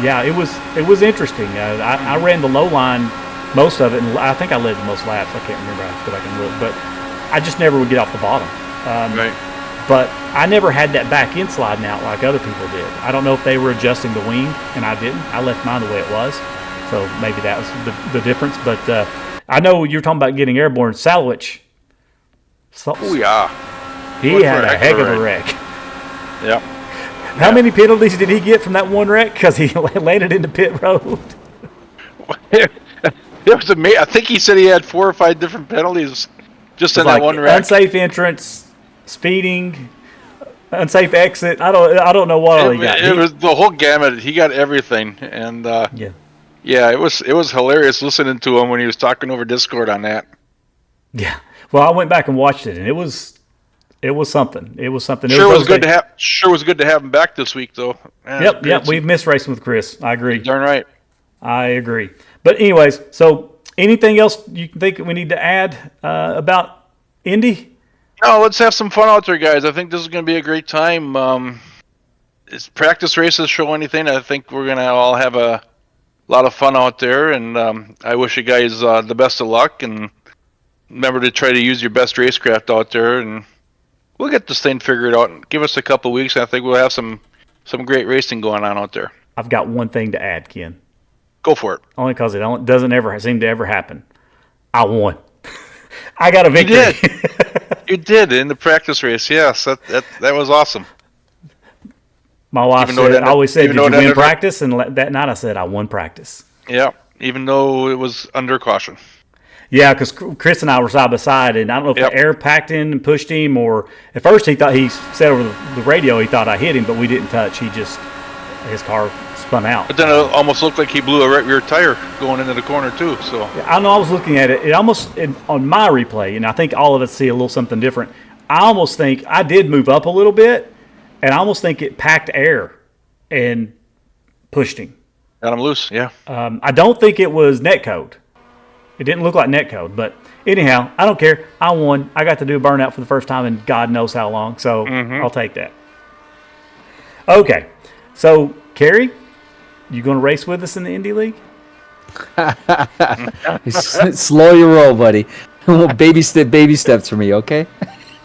Yeah, it was interesting. I ran the low line most of it, and I think I led the most laps. I can't remember. I have to go back and look, but I just never would get off the bottom. Right. But I never had that back end sliding out like other people did. I don't know if they were adjusting the wing, and I didn't. I left mine the way it was, so maybe that was the difference. But I know you're talking about getting airborne. Salwich. Oh yeah. He had a heck of a wreck. Yep. How many penalties did he get from that one wreck? Because he landed into pit road. It was amazing. I think he said he had 4 or 5 different penalties just in that one wreck. Unsafe entrance, speeding, unsafe exit. I don't know what all he got. It was the whole gamut. He got everything, and it was hilarious listening to him when he was talking over Discord on that. Yeah. Well, I went back and watched it, and it was something. It was something. Sure was good to have him back this week, though. Yep. We've missed racing with Chris. I agree. Darn right. I agree. But anyways, so anything else you think we need to add about Indy? No, let's have some fun out there, guys. I think this is going to be a great time. Is practice races show anything? I think we're going to all have a lot of fun out there, and I wish you guys the best of luck, and remember to try to use your best racecraft out there, and we'll get this thing figured out. And give us a couple weeks, and I think we'll have some great racing going on out there. I've got one thing to add, Ken. Go for it. Only because it doesn't ever seem to ever happen. I won. I got a victory. You did in the practice race. Yes, that was awesome. My wife always said, "Did you win practice?" And that night I said, "I won practice." Yeah, even though it was under caution. Yeah, because Chris and I were side by side, and I don't know if the air packed in and pushed him, or at first he said over the radio he thought I hit him, but we didn't touch. His car spun out. But then it almost looked like he blew a right rear tire going into the corner too. So yeah, I know. I was looking at it. It almost on my replay, and I think all of us see a little something different. I almost think I did move up a little bit, and I almost think it packed air and pushed him. Got him loose. Yeah. I don't think it was netcode. It didn't look like netcode, but anyhow, I don't care. I won. I got to do a burnout for the first time in God knows how long, so I'll take that. Okay, so Kerry, you going to race with us in the Indy League? Slow your roll, buddy. Well, baby steps for me. Okay.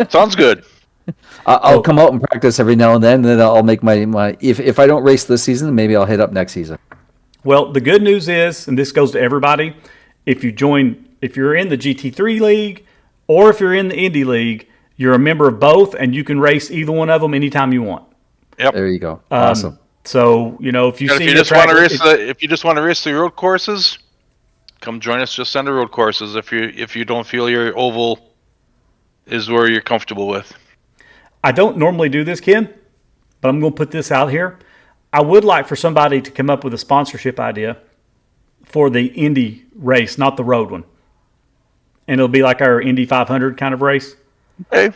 Sounds good. I'll come out and practice every now and then I'll make my if I don't race this season, maybe I'll hit up next season. Well, the good news is, and this goes to everybody, if you're in the GT3 league or if you're in the Indy league, you're a member of both, and you can race either one of them anytime you want. Yep. There you go. Awesome. So if you And see if you the just track, want to race if you just want to race the road courses, come join us just on the road courses. If you don't feel your oval is where you're comfortable with. I don't normally do this, Ken, but I'm going to put this out here. I would like for somebody to come up with a sponsorship idea for the Indy race, not the road one. And it'll be like our Indy 500 kind of race. Okay.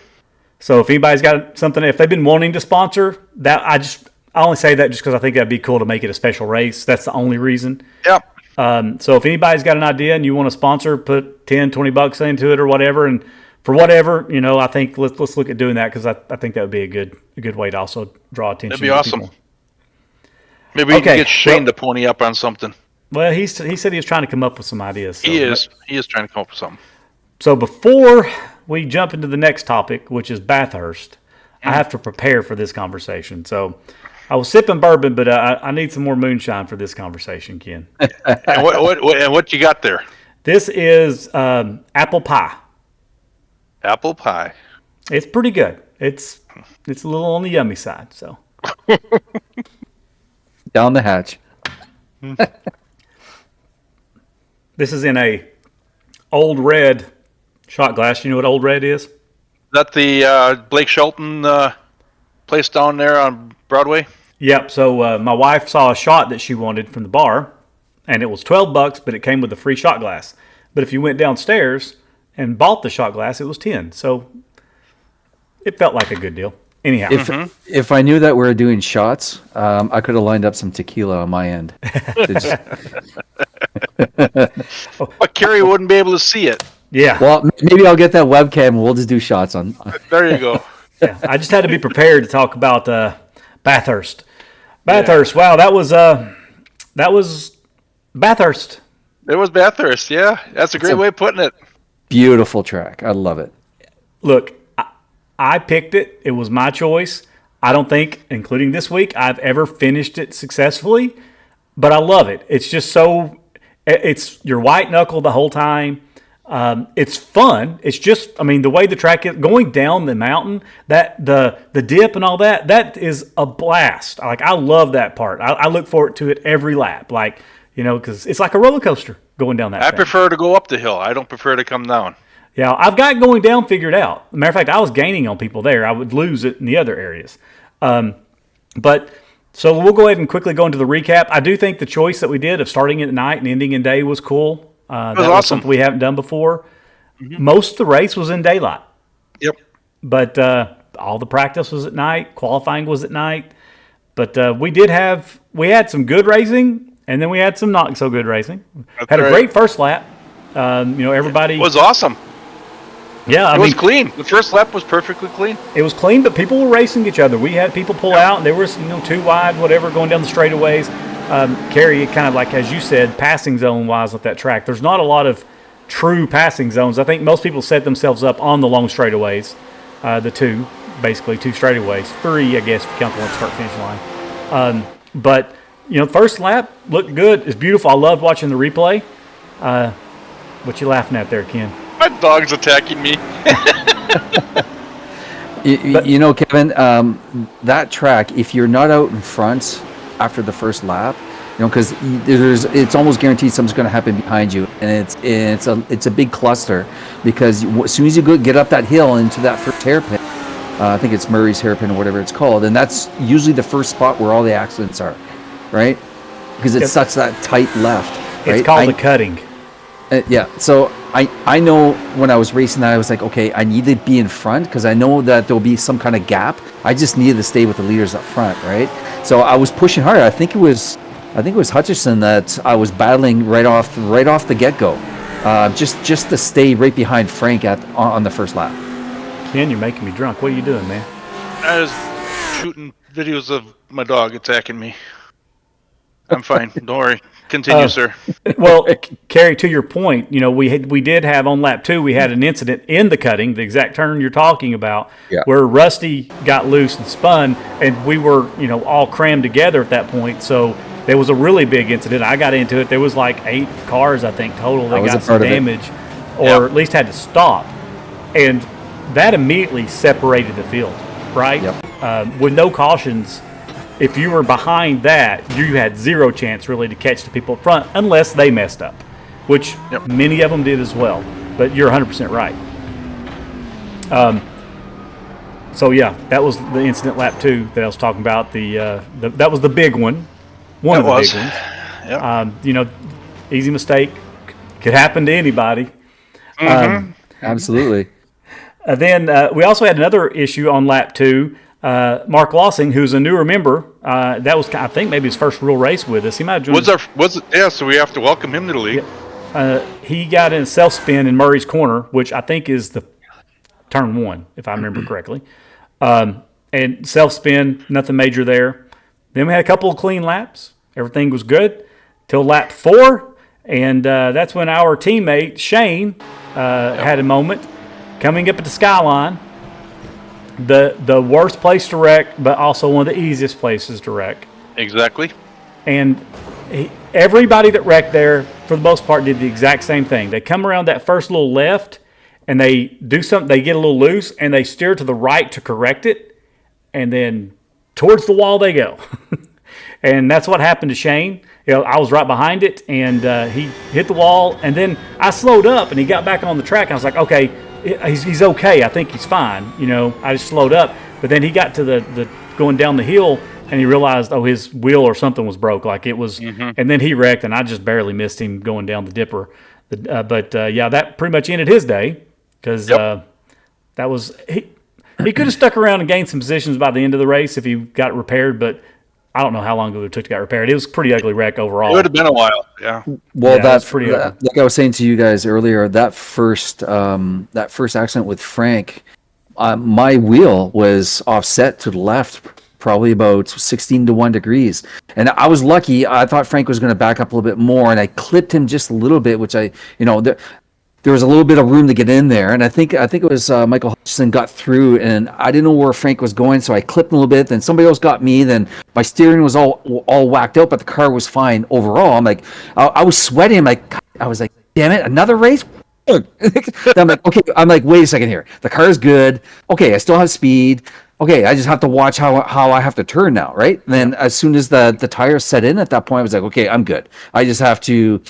So if anybody's got something, if they've been wanting to sponsor, that I only say that just because I think that'd be cool to make it a special race. That's the only reason. Yep. So if anybody's got an idea and you want to sponsor, put 10, 20 bucks into it or whatever. And for whatever, I think let's look at doing that, because I think that would be a good way to also draw attention. That'd be to awesome. people. Maybe we can get Shane to pony up on something. Well, he said he was trying to come up with some ideas. So. He is trying to come up with something. So before we jump into the next topic, which is Bathurst, I have to prepare for this conversation. So I was sipping bourbon, but I need some more moonshine for this conversation, Ken. And what you got there? This is apple pie. Apple pie. It's pretty good. It's a little on the yummy side. So Down the hatch. this is in a old red shot glass. You know what old red is? Is that the Blake Shelton place down there on Broadway? Yep. So my wife saw a shot that she wanted from the bar, and it was $12, but it came with a free shot glass. But if you went downstairs and bought the shot glass, it was $10. So it felt like a good deal. Anyhow, If I knew that we were doing shots, I could have lined up some tequila on my end. But Kerry wouldn't be able to see it. yeah. Well, maybe I'll get that webcam and we'll just do shots on. There you go. Yeah, I just had to be prepared to talk about Bathurst. Bathurst. Yeah. Wow, that was Bathurst. It was Bathurst. Yeah, that's a great way of putting it. Beautiful track. I love it. Look, I picked it. It was my choice. I don't think, including this week, I've ever finished it successfully, but I love it. It's just it's your white knuckle the whole time. It's fun. It's just, the way the track is going down the mountain, that the dip and all that is a blast. Like, I love that part. I look forward to it every lap. Because it's like a roller coaster going down that. I prefer to go up the hill. I don't prefer to come down. Yeah, I've got going down figured out. Matter of fact, I was gaining on people there. I would lose it in the other areas. But so we'll go ahead and quickly go into the recap. I do think the choice that we did of starting at night and ending in day was cool. That was awesome. Something we haven't done before. Mm-hmm. Most of the race was in daylight. Yep. But all the practice was at night. Qualifying was at night. But we had some good racing, and then we had some not so good racing. Had a great first lap. Everybody. It was awesome. Yeah, it was clean. The first lap was perfectly clean. It was clean, but people were racing each other. We had people pull out, and there was too wide, whatever, going down the straightaways. Kerry, kind of like, as you said, passing zone-wise with that track, there's not a lot of true passing zones. I think most people set themselves up on the long straightaways, basically two straightaways. 3, I guess, if you count the one start-finish line. But first lap looked good. It's beautiful. I loved watching the replay. What you laughing at there, Ken? My dog's attacking me. Kevin, that track, if you're not out in front after the first lap, because it's almost guaranteed something's going to happen behind you, and it's a big cluster, because as soon as you get up that hill into that first hairpin, I think it's Murray's hairpin or whatever it's called, and that's usually the first spot where all the accidents are, right? Because it's such that tight left. Right? It's called the cutting. Yeah, so I know when I was racing that, I was like, okay, I need to be in front because I know that there'll be some kind of gap. I just needed to stay with the leaders up front, right? So I was pushing hard. I think it was Hutchison that I was battling right off the get-go, just to stay right behind Frank on the first lap. Ken, you're making me drunk. What are you doing, man? I was shooting videos of my dog attacking me. I'm fine. Don't worry. Continue, sir. Well, Kerry, to your point, we did have on lap 2, we had an incident in the cutting, the exact turn you're talking about, Yeah. where Rusty got loose and spun, and we were, all crammed together at that point. So there was a really big incident. I got into it. There was like 8 cars, I think, total that got some damage, or at least had to stop, and that immediately separated the field, right? Yep. With no cautions. If you were behind that, you had zero chance really to catch the people up front unless they messed up, which many of them did as well. But you're 100% right. So yeah, that was the incident lap 2 that I was talking about. That was the big one, one of the big ones. Yep. Easy mistake could happen to anybody. Absolutely. Then we also had another issue on lap 2. Mark Lossing, who's a newer member, that was, I think, maybe his first real race with us. He might have joined. So we have to welcome him to the league. He got in self spin in Murray's Corner, which I think is the turn 1, if I remember correctly. And self spin, nothing major there. Then we had a couple of clean laps. Everything was good till lap 4, and that's when our teammate Shane had a moment coming up at the skyline. The worst place to wreck, but also one of the easiest places to wreck. Exactly. And everybody that wrecked there, for the most part, did the exact same thing. They come around that first little left, and they do something. They get a little loose, and they steer to the right to correct it, and then towards the wall they go. And that's what happened to Shane. I was right behind it, and he hit the wall, and then I slowed up, and he got back on the track. And I was like, okay. He's okay. I think he's fine. I just slowed up. But then he got to the going down the hill, and he realized, his wheel or something was broke. Like it was, and then he wrecked, and I just barely missed him going down the dipper. But that pretty much ended his day because that was he could have stuck around and gained some positions by the end of the race if he got it repaired, but I don't know how long it would have took to get repaired. It was a pretty ugly wreck overall. It would have been a while, yeah. Well, that's pretty ugly. Like I was saying to you guys earlier, that first accident with Frank, my wheel was offset to the left, probably about 16 to 1 degrees. And I was lucky. I thought Frank was going to back up a little bit more, and I clipped him just a little bit, which there was a little bit of room to get in there, and I think it was Michael Hutchison got through, and I didn't know where Frank was going, so I clipped him a little bit. Then somebody else got me. Then my steering was all whacked out, but the car was fine overall. I'm like, I was sweating. I was like, damn it, another race. I'm like, okay. I'm like, wait a second here. The car is good. Okay, I still have speed. Okay, I just have to watch how I have to turn now, right? And then as soon as the tires set in, at that point, I was like, okay, I'm good. I just have to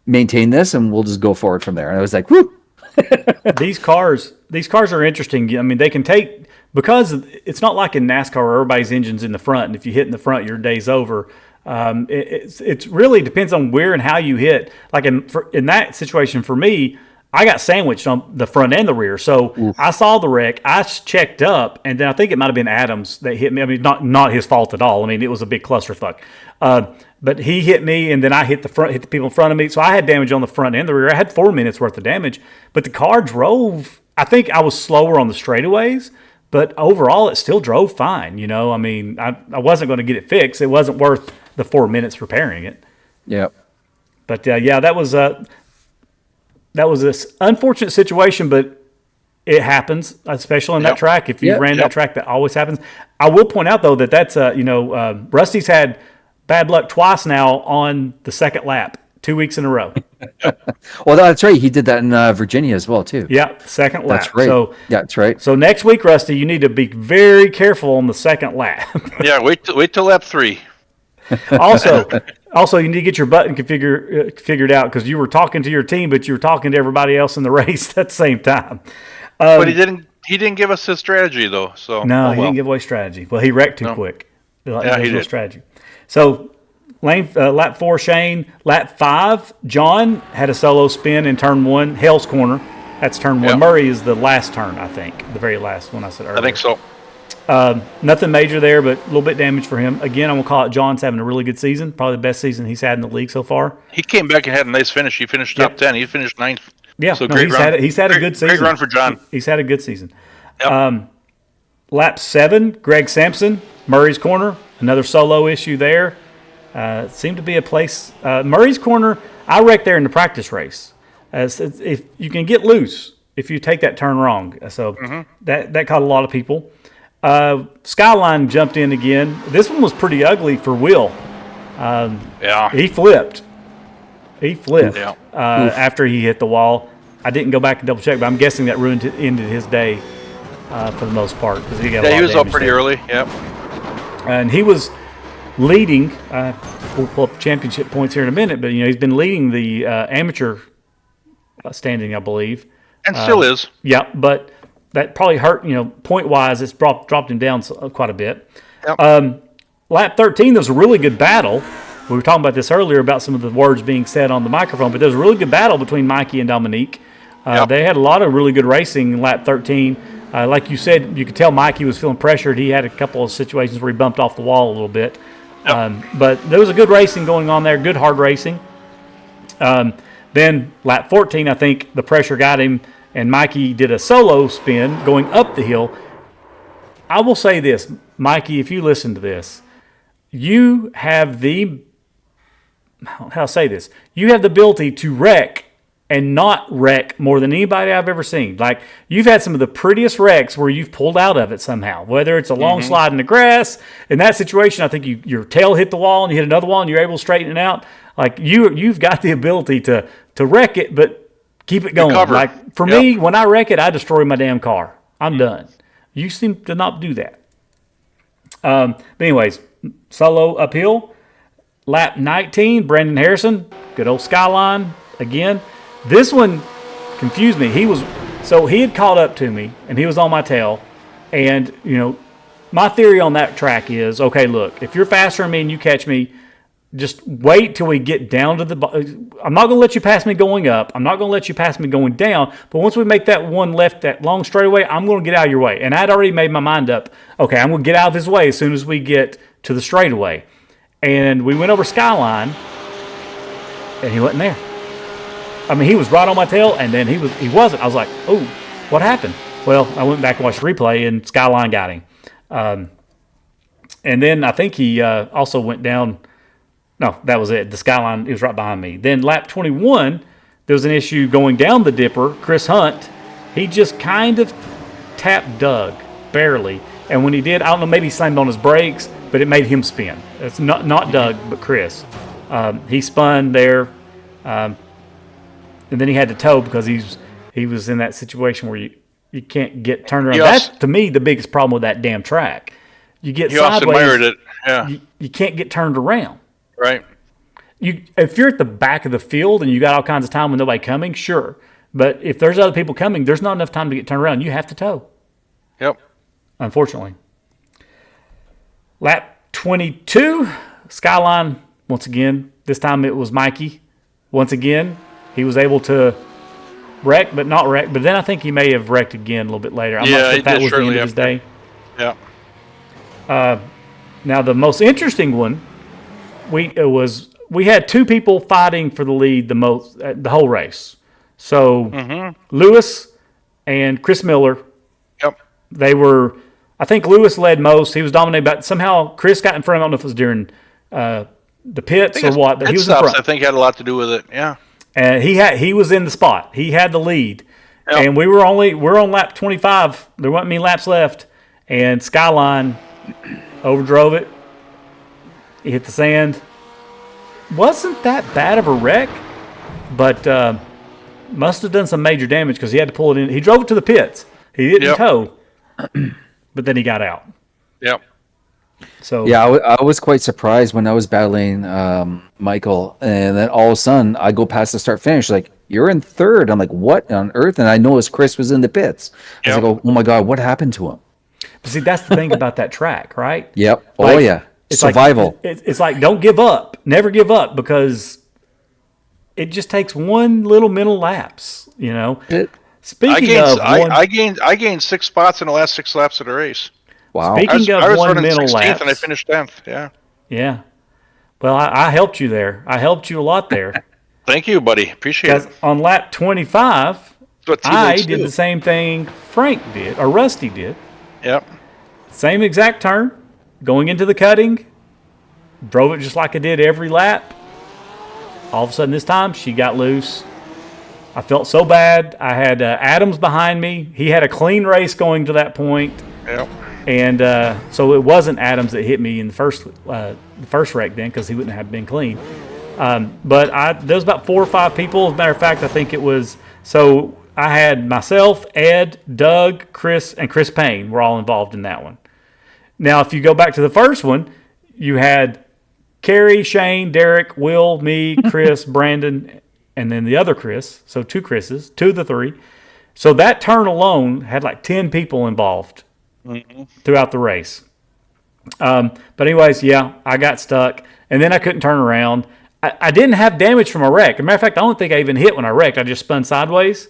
maintain this, and we'll just go forward from there. And I was like, whoo. These cars are interesting. I mean, they can take, because it's not like in NASCAR where everybody's engine's in the front, and if you hit in the front, your day's over. It really depends on where and how you hit. Like in that situation for me, I got sandwiched on the front and the rear. So I saw the wreck. I checked up, and then I think it might have been Adams that hit me. I mean, not his fault at all. I mean, it was a big clusterfuck. But he hit me, and then I hit the people in front of me. So I had damage on the front and the rear. I had 4 minutes worth of damage. But the car drove. I think I was slower on the straightaways, but overall it still drove fine. I mean, I wasn't going to get it fixed. It wasn't worth the 4 minutes repairing it. Yep. But that was this unfortunate situation, but it happens, especially on that track. If you ran that track, that always happens. I will point out though that's Rusty's had bad luck twice now on the second lap, 2 weeks in a row. Well, that's right. He did that in Virginia as well too. Yeah, second lap. That's right. So that's right. So next week, Rusty, you need to be very careful on the second lap. Yeah, wait till lap 3. Also, you need to get your button figured out, because you were talking to your team, but you were talking to everybody else in the race at the same time. But he didn't give us his strategy though. So no, he didn't give away strategy. Well, he wrecked too quick. Yeah, he did. Strategy. So lap 4, Shane. Lap 5, John had a solo spin in turn 1, Hell's Corner. That's turn 1. Yep. Murray is the last turn, I think, the very last one I said earlier. I think so. Nothing major there, but a little bit damage for him. Again, I'm going to call it John's having a really good season, probably the best season he's had in the league so far. He came back and had a nice finish. He finished top 10. He finished 9th. Yeah, so great run. He's had a good season. Great run for John. He's had a good season. Yep. Lap 7, Greg Sampson, Murray's Corner, another solo issue there. Seemed to be a place. Murray's Corner, I wrecked there in the practice race. If you can get loose if you take that turn wrong. So that caught a lot of people. Skyline jumped in again. This one was pretty ugly for Will. He flipped. After he hit the wall. I didn't go back and double check, but I'm guessing that ended his day for the most part because he got. He was up pretty early. Yep. And he was leading. We'll pull up championship points here in a minute, but he's been leading the amateur standing, I believe, and still is. Yeah, but that probably hurt. Point wise, it's dropped him down quite a bit. Yep. Lap 13, there was a really good battle. We were talking about this earlier about some of the words being said on the microphone, but there was a really good battle between Mikey and Dominique. They had a lot of really good racing in lap 13. Like you said, you could tell Mikey was feeling pressured. He had a couple of situations where he bumped off the wall a little bit. But there was a good racing going on there, good hard racing. Then lap 14, I think the pressure got him, and Mikey did a solo spin going up the hill. I will say this, Mikey, if you listen to this, you have the ability to wreck and not wreck more than anybody I've ever seen. Like, you've had some of the prettiest wrecks where you've pulled out of it somehow, whether it's a long slide in the grass. In that situation, I think your tail hit the wall and you hit another wall and you're able to straighten it out. Like, you've got the ability to wreck it, but keep it going. Like, for me, when I wreck it, I destroy my damn car. I'm done. You seem to not do that. But anyways, solo uphill. Lap 19, Brandon Harrison, good old Skyline again. This one confused me. He had caught up to me, and he was on my tail. And, my theory on that track is, okay, look, if you're faster than me and you catch me, just wait till we get down to the I'm not going to let you pass me going up. I'm not going to let you pass me going down. But once we make that one left, that long straightaway, I'm going to get out of your way. And I'd already made my mind up, okay, I'm going to get out of his way as soon as we get to the straightaway. And we went over Skyline, and he wasn't there. I mean, he was right on my tail, and then he wasn't. I was like, oh, what happened? Well, I went back and watched the replay, and Skyline got him. And then I think he also went down. No, that was it. The Skyline, it was right behind me. Then lap 21, there was an issue going down the dipper. Chris Hunt, he just kind of tapped Doug, barely. And when he did, I don't know, maybe he slammed on his brakes, but it made him spin. It's not Doug, but Chris. He spun there, and then he had to tow because he was in that situation where you can't get turned around. That's, to me, the biggest problem with that damn track. You get sideways. Admired it. Yeah. You can't get turned around. Right. If you're at the back of the field and you got all kinds of time with nobody coming, sure. But if there's other people coming, there's not enough time to get turned around. You have to tow. Yep. Unfortunately. Lap 22, Skyline, once again. This time it was Mikey. Once again, he was able to wreck, but not wreck. But then I think he may have wrecked again a little bit later. I'm not sure if that was the end of his day. Yeah. Now, the most interesting one, we had two people fighting for the lead the whole race. So Lewis and Chris Miller. Yep. They were. I think Lewis led most. He was dominated, but somehow Chris got in front. I don't know if it was during the pits or what, but he was in front. I think had a lot to do with it. Yeah. And he was in the spot. He had the lead, and we're on lap 25. There wasn't many laps left, and Skyline overdrove it. He hit the sand. Wasn't that bad of a wreck, but must have done some major damage because he had to pull it in. He drove it to the pits. He didn't tow, but then he got out. Yep. So yeah, I was quite surprised when I was battling Michael, and then all of a sudden I go past the start finish. Like, you're in third. I'm like, what on earth? And I noticed Chris was in the pits. I was like, oh my god, what happened to him? But see, that's the thing about that track, right? Yep. Like, oh yeah. It's survival. It's like, don't give up. Never give up, because it just takes one little mental lapse, Speaking I gained 6 spots in the last 6 laps of the race. Wow. Speaking I was one running mental 16th lapse, and I finished 10th. Yeah. Yeah. Well, I helped you there. I helped you a lot there. Thank you, buddy. Appreciate it. On lap 25, I did the same thing Frank did, or Rusty did. Yep. Same exact turn, going into the cutting. drove it just like I did every lap. All of a sudden this time, she got loose. I felt so bad. I had Adams behind me. He had a clean race going to that point. Yep. And so it wasn't Adams that hit me in the first wreck then, because he wouldn't have been clean. But there was about 4 or 5 people. As a matter of fact, I think it was – so I had myself, Ed, Doug, Chris, and Chris Payne were all involved in that one. Now, if you go back to the first one, you had Kerry, Shane, Derek, Will, me, Chris, Brandon, and then the other Chris. So 2 Chris's, 2 of the 3. So that turn alone had like 10 people involved throughout the race. But anyways, yeah, I got stuck. And then I couldn't turn around. I didn't have damage from a wreck. As a matter of fact, I don't think I even hit when I wrecked. I just spun sideways.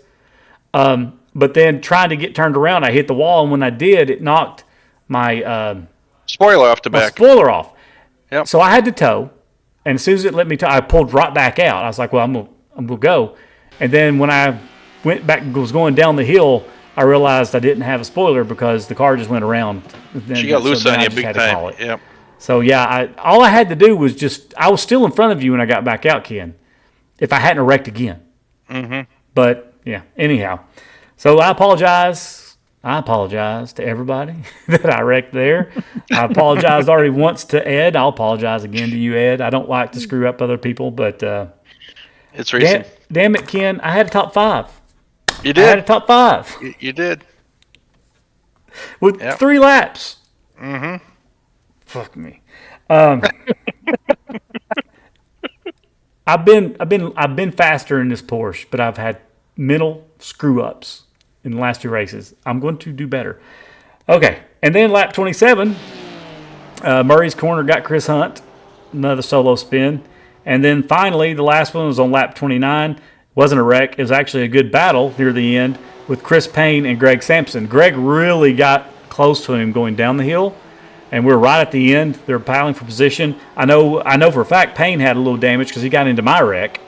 But then trying to get turned around, I hit the wall. And when I did, it knocked my spoiler off the back. Spoiler off. Yep. So I had to tow. And as soon as it let me tow, I pulled right back out. I was like, well, I'm gonna go. And then when I went back, was going down the hill, I realized I didn't have a spoiler because the car just went around. She got loose on you big time. Yep. So, yeah, all I had to do was I was still in front of you when I got back out, Ken, if I hadn't wrecked again. Mm-hmm. But, yeah, anyhow. So I apologize. I apologize to everybody that I wrecked there. I apologized already once to Ed. I'll apologize again to you, Ed. I don't like to screw up other people, but it's racing. Damn it, Ken. I had a top 5. You did. I had a top 5. You did. With 3 laps. Mm-hmm. Fuck me. I've been faster in this Porsche, but I've had mental screw ups in the last 2 races. I'm going to do better. Okay, and then lap 27, Murray's Corner got Chris Hunt, another solo spin, and then finally the last one was on lap 29. Wasn't a wreck. It was actually a good battle near the end with Chris Payne and Greg Sampson. Greg really got close to him going down the hill. And we're right at the end. They're piling for position. I know for a fact Payne had a little damage because he got into my wreck.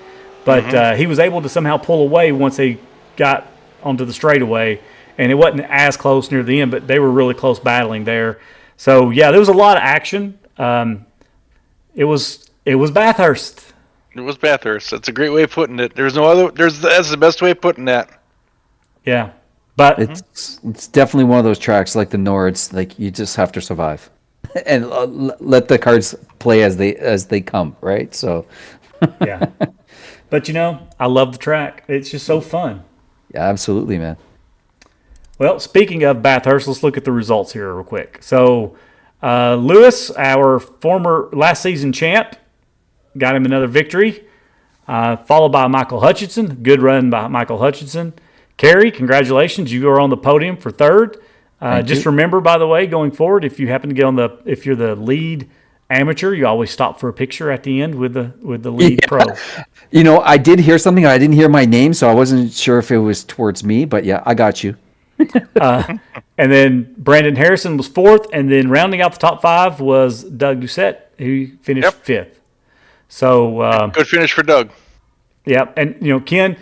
But he was able to somehow pull away once they got onto the straightaway. And it wasn't as close near the end, but they were really close battling there. So, yeah, there was a lot of action. It was Bathurst. It was Bathurst. That's a great way of putting it. There's no other. That's the best way of putting that. Yeah. But it's definitely one of those tracks like the Nords. Like you just have to survive, and let the cards play as they come. Right. So. Yeah. But I love the track. It's just so fun. Yeah, absolutely, man. Well, speaking of Bathurst, let's look at the results here real quick. So, Lewis, our former last season champ, got him another victory. Followed by Michael Hutchinson. Good run by Michael Hutchinson. Kerry, congratulations. You are on the podium for 3rd. Just remember, by the way, going forward, if you happen to get if you're the lead amateur, you always stop for a picture at the end with the lead pro. I did hear something. I didn't hear my name, so I wasn't sure if it was towards me. But yeah, I got you. And then Brandon Harrison was 4th, and then rounding out the top 5 was Doug Doucette, who finished 5th. So good finish for Doug. Yeah, and Ken,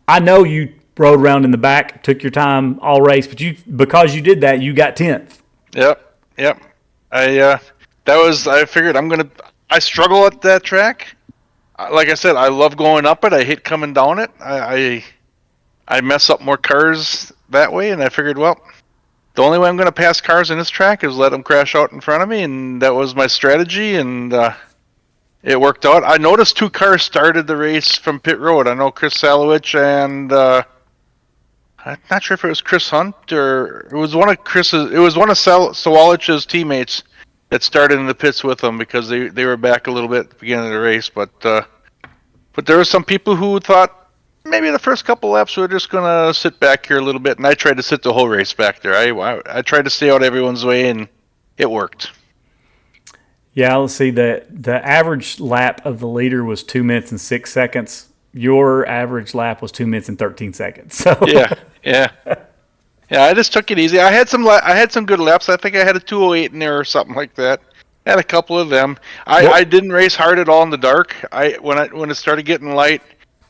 I know you rode around in the back, took your time all race, but because you did that, you got 10th. Yep. I figured I struggle at that track. Like I said, I love going up it. I hate coming down it. I mess up more cars that way, and I figured, well, the only way I'm going to pass cars in this track is let them crash out in front of me, and that was my strategy, and it worked out. I noticed 2 cars started the race from pit road. I know Chris Salowich and I'm not sure if it was Chris Hunt or it was one of Sawalich's teammates that started in the pits with him because they were back a little bit at the beginning of the race. But there were some people who thought maybe the first couple laps we're just gonna sit back here a little bit, and I tried to sit the whole race back there. I tried to stay out everyone's way, and it worked. Yeah, let's see. The average lap of the leader was 2 minutes and 6 seconds. Your average lap was 2 minutes and 13 seconds. So yeah. I just took it easy. I had some good laps. I think I had a 2:08 in there or something like that. I had a couple of them. I didn't race hard at all in the dark. When it started getting light,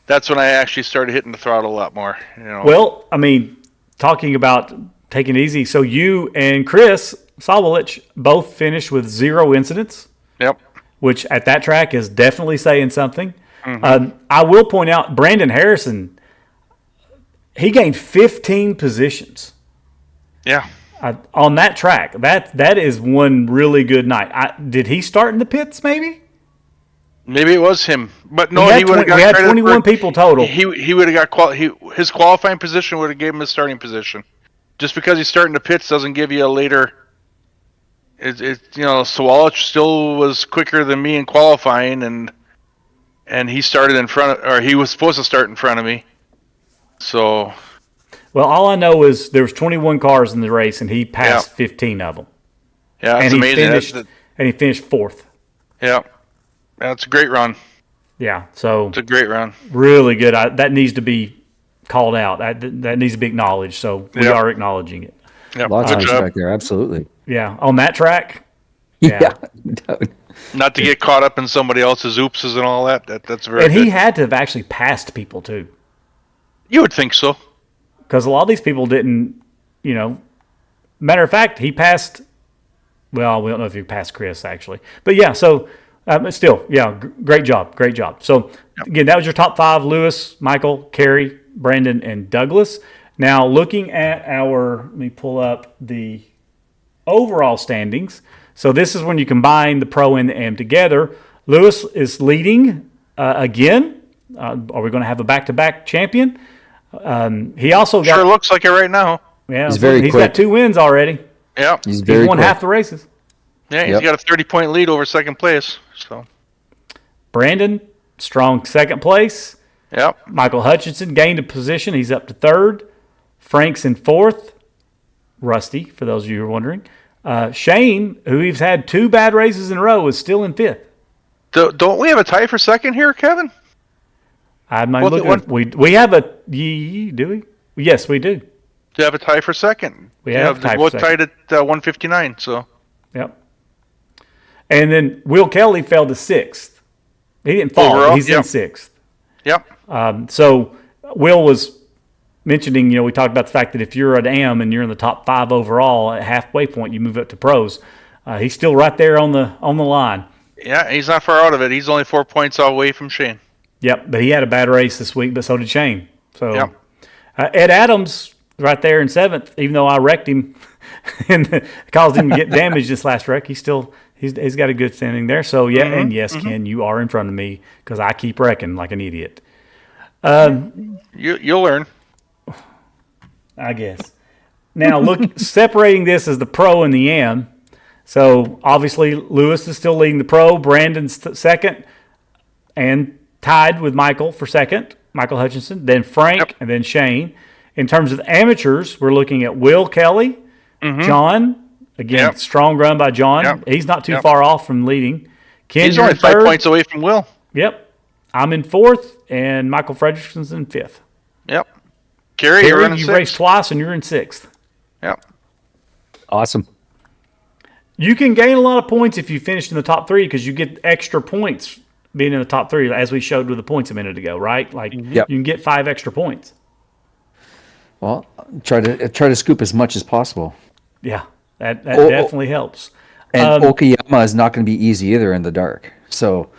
that's when I actually started hitting the throttle a lot more. Well, I mean, talking about taking it easy. So you and Chris Sawalich both finished with 0 incidents. Yep. which at that track is definitely saying something. I will point out Brandon Harrison, he gained 15 positions. Yeah. On that track. That is one really good night. Did he start in the pits maybe? Maybe it was him, but no, he would have got. We had 21 people total. He would have got his qualifying position would have gave him his starting position. Just because he's starting the pits doesn't give you a later. Sawallich still was quicker than me in qualifying, and he started in front of, or he was supposed to start in front of me. So. Well, all I know is there was 21 cars in the race, and he passed 15 of them. Yeah, that's amazing. He finished fourth. Yeah. That's a great run. Yeah, so it's a great run. Really good. That needs to be called out. That needs to be acknowledged. So we are acknowledging it. Yeah, lots of respect there. Absolutely. Yeah, on that track. Yeah. Not to get caught up in somebody else's oopses and all that. That's very. And he had to have actually passed people too. You would think so. Because a lot of these people didn't. Matter of fact, he passed. Well, we don't know if he passed Chris actually, but yeah. So. Still, great job. So, again, that was your top 5, Lewis, Michael, Kerry, Brandon, and Douglas. Now, looking at let me pull up the overall standings. So, this is when you combine the Pro and the AM together. Lewis is leading again. Are we going to have a back-to-back champion? He also got... Sure looks like it right now. Yeah, he's got 2 wins already. Yeah. He's won half the races. Yeah, he's got a 30-point lead over second place. So, Brandon, strong second place. Yep. Michael Hutchinson gained a position. He's up to third. Frank's in fourth. Rusty, for those of you who are wondering. Shane, who we've had 2 bad races in a row, is still in fifth. Don't we have a tie for second here, Kevin? I might look. We have a. Do we? Yes, we do. Do you have a tie for second? We have a tie both tied at 159. So. Yep. And then Will Kelly fell to 6th. He didn't fall. Overall, he's in 6th. Yep. So Will was mentioning, we talked about the fact that if you're an AM and you're in the top 5 overall at halfway point, you move up to pros. He's still right there on the line. Yeah, he's not far out of it. He's only 4 points away from Shane. Yep, but he had a bad race this week, but so did Shane. So Ed Adams right there in 7th, even though I wrecked him and caused him to get damaged this last wreck, he's got a good standing there. So, and yes, Ken, you are in front of me because I keep wrecking like an idiot. You'll learn. I guess. Now, look, separating this as the Pro and the AM. So, obviously, Lewis is still leading the Pro. Brandon's second and tied with Michael for second. Michael Hutchinson. Then Frank and then Shane. In terms of amateurs, we're looking at Will Kelly, John. Again, strong run by John. Yep. He's not too far off from leading. Ken, he's only 5 points away from Will. Yep. I'm in 4th, and Michael Fredrickson's in 5th. Yep. Kerry, you're in 6th. You've raced twice, and you're in 6th. Yep. Awesome. You can gain a lot of points if you finish in the top 3 because you get extra points being in the top 3, as we showed with the points a minute ago, right? Like you can get 5 extra points. Well, try to scoop as much as possible. Yeah. That definitely helps. And Okayama is not going to be easy either in the dark. So,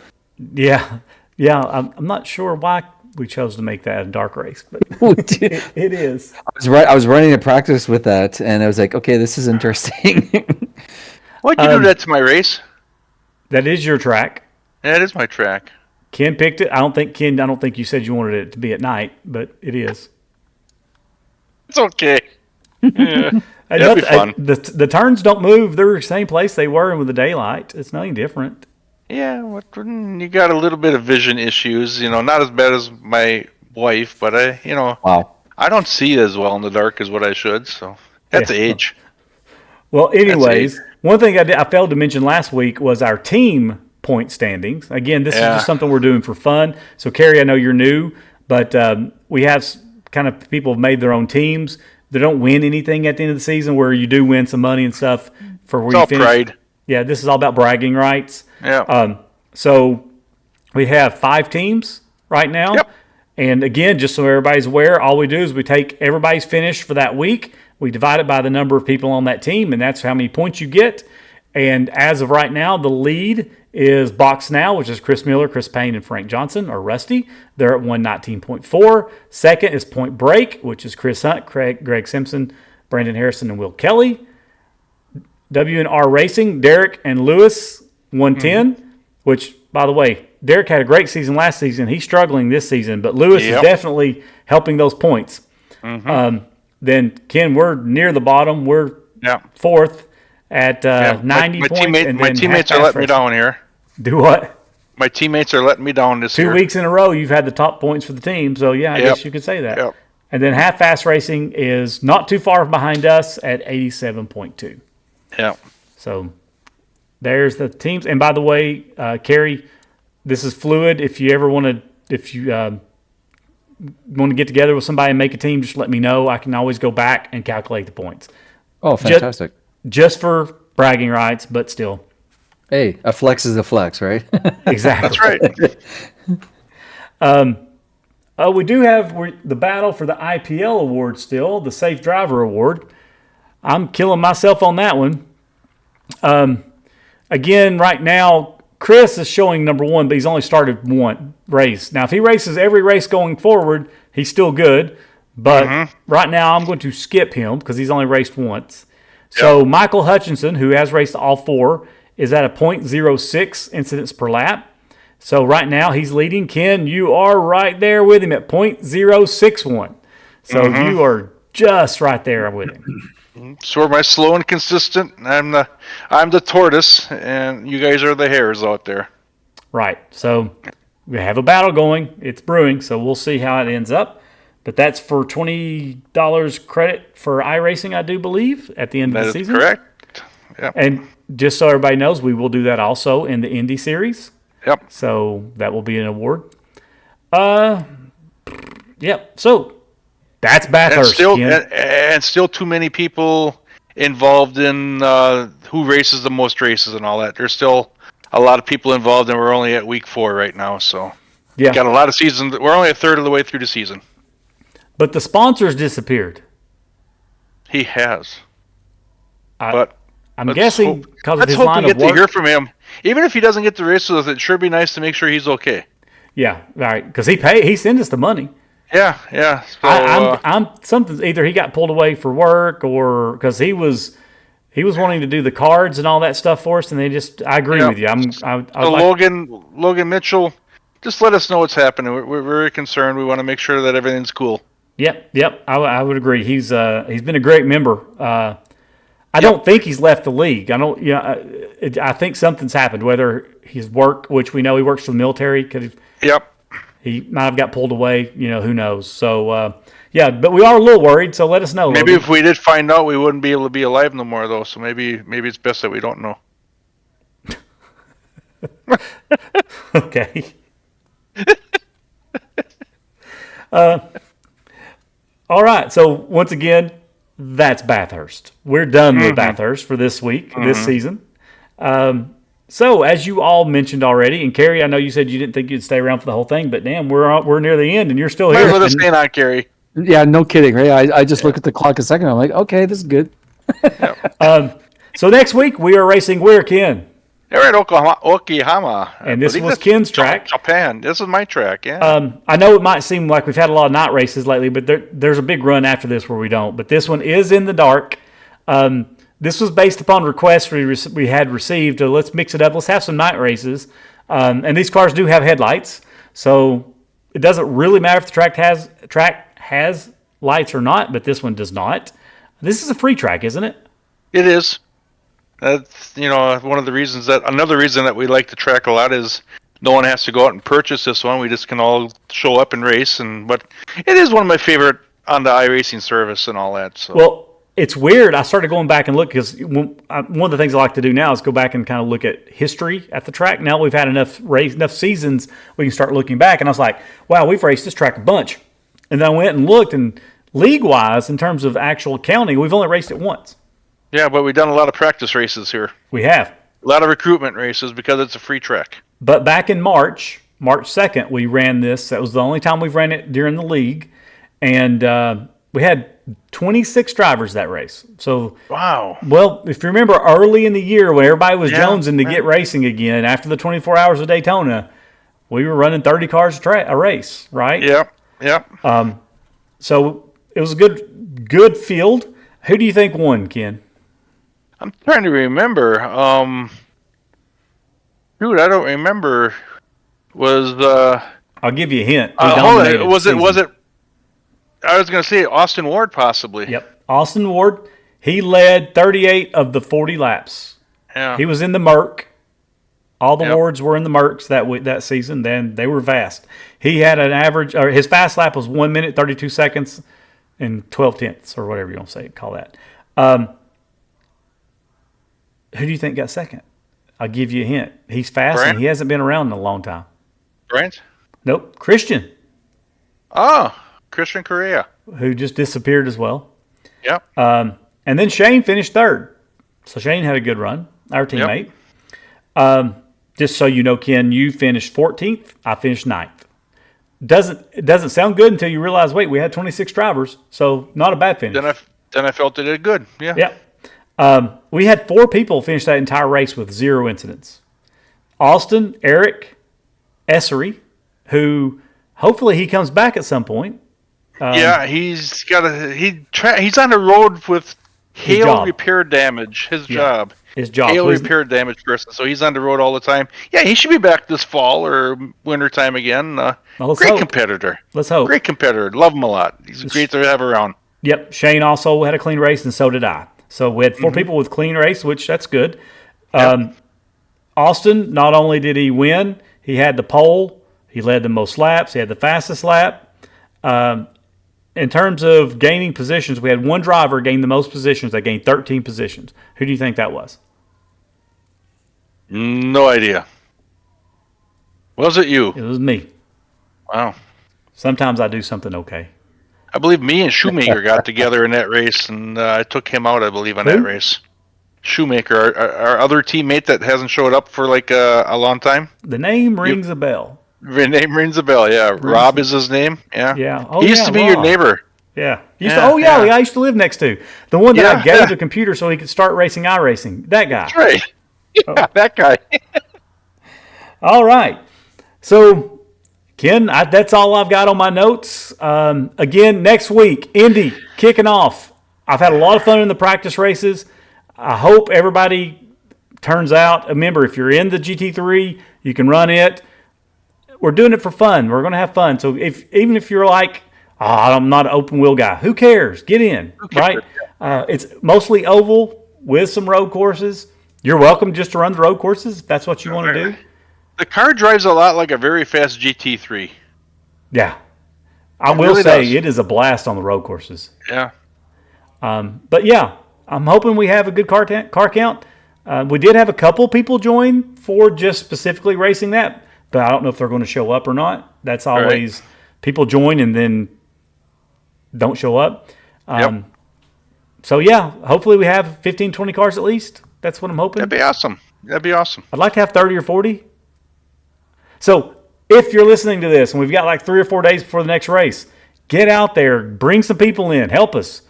yeah. I'm not sure why we chose to make that a dark race, but it is. I was running a practice with that, and I was like, okay, this is interesting. Why'd you do that to my race? That is your track. Yeah, it is my track. Ken picked it. I don't think you said you wanted it to be at night, but it is. It's okay. Yeah. That'd be fun. The turns don't move. They're the same place they were with the daylight. It's nothing different. Yeah, you got a little bit of vision issues. Not as bad as my wife, but I don't see as well in the dark as what I should. So that's age. Well, anyways, one thing I failed to mention last week was our team point standings. Again, this is just something we're doing for fun. So, Kerry, I know you're new, but we have kind of people have made their own teams. They don't win anything at the end of the season, where you do win some money and stuff for where you finish. Pride. Yeah, this is all about bragging rights. Yeah. So we have 5 teams right now. Yep. And again, just so everybody's aware, all we do is we take everybody's finish for that week. We divide it by the number of people on that team, and that's how many points you get. And as of right now, the lead is Box Now, which is Chris Miller, Chris Payne, and Frank Johnson, or Rusty. They're at 119.4. Second is Point Break, which is Chris Hunt, Greg Simpson, Brandon Harrison, and Will Kelly. W&R Racing, Derek and Lewis, 110, which, by the way, Derek had a great season last season. He's struggling this season, but Lewis is definitely helping those points. Then, Ken, we're near the bottom. We're fourth at 90 points. My teammates are letting me down here. Do what? My teammates are letting me down this year. 2 weeks in a row, you've had the top points for the team. So, yeah, I guess you could say that. Yep. And then Half Fast Racing is not too far behind us at 87.2. Yeah. So there's the teams. And by the way, Carrie, this is fluid. If you ever want to get together with somebody and make a team, just let me know. I can always go back and calculate the points. Oh, fantastic. Just for bragging rights, but still. Hey, a flex is a flex, right? Exactly. That's right. We do have the battle for the IPL award still, the Safe Driver Award. I'm killing myself on that one. Again, right now, Chris is showing number one, but he's only started one race. Now, if he races every race going forward, he's still good. But right now, I'm going to skip him because he's only raced once. So Michael Hutchinson, who has raced all four, is at a .06 incidents per lap. So right now, he's leading. Ken, you are right there with him at .061. So you are just right there with him. So am I slow and consistent? I'm the tortoise, and you guys are the hares out there. Right. So we have a battle going. It's brewing, so we'll see how it ends up. But that's for $20 credit for iRacing, I do believe, at the end of the season. That is correct. Yep. And just so everybody knows, we will do that also in the Indy Series. Yep. So that will be an award. Yep. So that's Bathurst. And still too many people involved in who races the most races and all that. There's still a lot of people involved, and we're only at week 4 right now. So got a lot of seasons. We're only a third of the way through the season. But the sponsors disappeared. He has. I'm guessing because of his line of work. Let's hope we get to hear from him. Even if he doesn't get the race with us, it sure be nice to make sure he's okay. Yeah, right. Because he sent us the money. Yeah. So, I'm something. Either he got pulled away for work, or because he was wanting to do the cards and all that stuff for us, and I agree with you. Logan Mitchell, just let us know what's happening. We're very concerned. We want to make sure that everything's cool. Yep. I would agree. He's been a great member. I don't think he's left the league. I think something's happened. Whether his work, which we know he works for the military, he might have got pulled away. Who knows? So but we are a little worried. So let us know. Maybe if we did find out, we wouldn't be able to be alive no more, though. So maybe it's best that we don't know. Okay. All right. So once again, that's Bathurst. We're done with Bathurst for this week, this season. So as you all mentioned already, and Carrie, I know you said you didn't think you'd stay around for the whole thing, but damn, we're near the end, and you're still here. Let us stay on, Carrie. Yeah, no kidding, right? I just look at the clock a second. I'm like, okay, this is good. So next week we are racing where, Ken? They're at Okayama. And this was Ken's track. Japan. This is my track, yeah. I know it might seem like we've had a lot of night races lately, but there's a big run after this where we don't. But this one is in the dark. This was based upon requests we had received. Let's mix it up. Let's have some night races. And these cars do have headlights, so it doesn't really matter if the track has lights or not, but this one does not. This is a free track, isn't it? It is. That's another reason that we like the track a lot is no one has to go out and purchase this one. We just can all show up and race. But it is one of my favorite on the iRacing service and all that. So. Well, it's weird. I started going back and look because one of the things I like to do now is go back and kind of look at history at the track. Now we've had enough seasons, we can start looking back. And I was like, wow, we've raced this track a bunch. And then I went and looked, and league-wise, in terms of actual counting, we've only raced it once. Yeah, but we've done a lot of practice races here. We have. A lot of recruitment races because it's a free track. But back in March 2nd, we ran this. That was the only time we've ran it during the league. And we had 26 drivers that race. So, Wow. well, if you remember early in the year when everybody was Yeah, jonesing to yeah. get racing again after the 24 hours of Daytona, we were running 30 cars a race, right? Yep. Yep. So it was a good field. Who do you think won, Ken? I'm trying to remember. Dude, I don't remember. Was I'll give you a hint. Who hold dominated on. the season. Was it? I was going to say Austin Ward, possibly. Yep. Austin Ward, he led 38 of the 40 laps. Yeah. He was in the Merc. All the Yep. Wards were in the Mercs that season. Then they were fast. He had an average, or his fast lap was 1 minute, 32 seconds, and 12 tenths, or whatever you want to say, call that. Who do you think got second? I'll give you a hint. He's fast Brent? and he hasn't been around in a long time. Brent? Nope. Christian, Oh, Christian Correa. who just disappeared as well. Yep. And then Shane finished third. So Shane had a good run, our teammate. Just so you know, Ken, you finished 14th. I finished 9th. It doesn't sound good until you realize, wait, we had 26 drivers, so not a bad finish. Then I felt it did good. Yeah. Yeah. We had 4 people finish that entire race with 0 incidents. Austin, Eric, Essery, who hopefully he comes back at some point. Yeah, he's on the road with hail job. repair damage. His job. His job. Hail So he's- repair damage person. So he's on the road all the time. Yeah, he should be back this fall or winter time again. let's Great hope. competitor. Let's hope. Great competitor. Love him a lot. He's great to have around. Yep. Shane also had a clean race, and so did I. So we had 4 people with clean race, which that's good. Austin, not only did he win, he had the pole. He led the most laps. He had the fastest lap. In terms of gaining positions, we had one driver gain the most positions. They gained 13 positions. Who do you think that was? No idea. Was it you? It was me. Wow. Sometimes I do something okay. I believe me and Shoemaker got together in that race, and I took him out, I believe, on Who? that race. Shoemaker, our other teammate that hasn't showed up for like a long time. The name rings a bell. His name rings a bell, yeah. Rob is his name, yeah. Yeah. Oh, he used yeah, to be Rob. your neighbor. Yeah. Yeah. I used to live next to. The one that I Yeah, gave yeah. the computer so he could start racing iRacing. That guy. That's right. Yeah, that guy. All right. So, Ken, that's all I've got on my notes. Again, next week, Indy kicking off. I've had a lot of fun in the practice races. I hope everybody turns out. Remember, if you're in the GT3, you can run it. We're doing it for fun. We're going to have fun. So even if you're like, I'm not an open wheel guy, who cares? Get in, right? It's mostly oval with some road courses. You're welcome just to run the road courses if that's what you want to do. The car drives a lot like a very fast GT3. Yeah. I It will really say does. it is a blast on the road courses. Yeah. But yeah, I'm hoping we have a good car count. We did have a couple people join for just specifically racing that, but I don't know if they're going to show up or not. That's always people join and then don't show up. Yep. So yeah, hopefully we have 15, 20 cars at least. That's what I'm hoping. That'd be awesome. That'd be awesome. I'd like to have 30 or 40. So if you're listening to this and we've got like 3 or 4 days before the next race, get out there, bring some people in, help us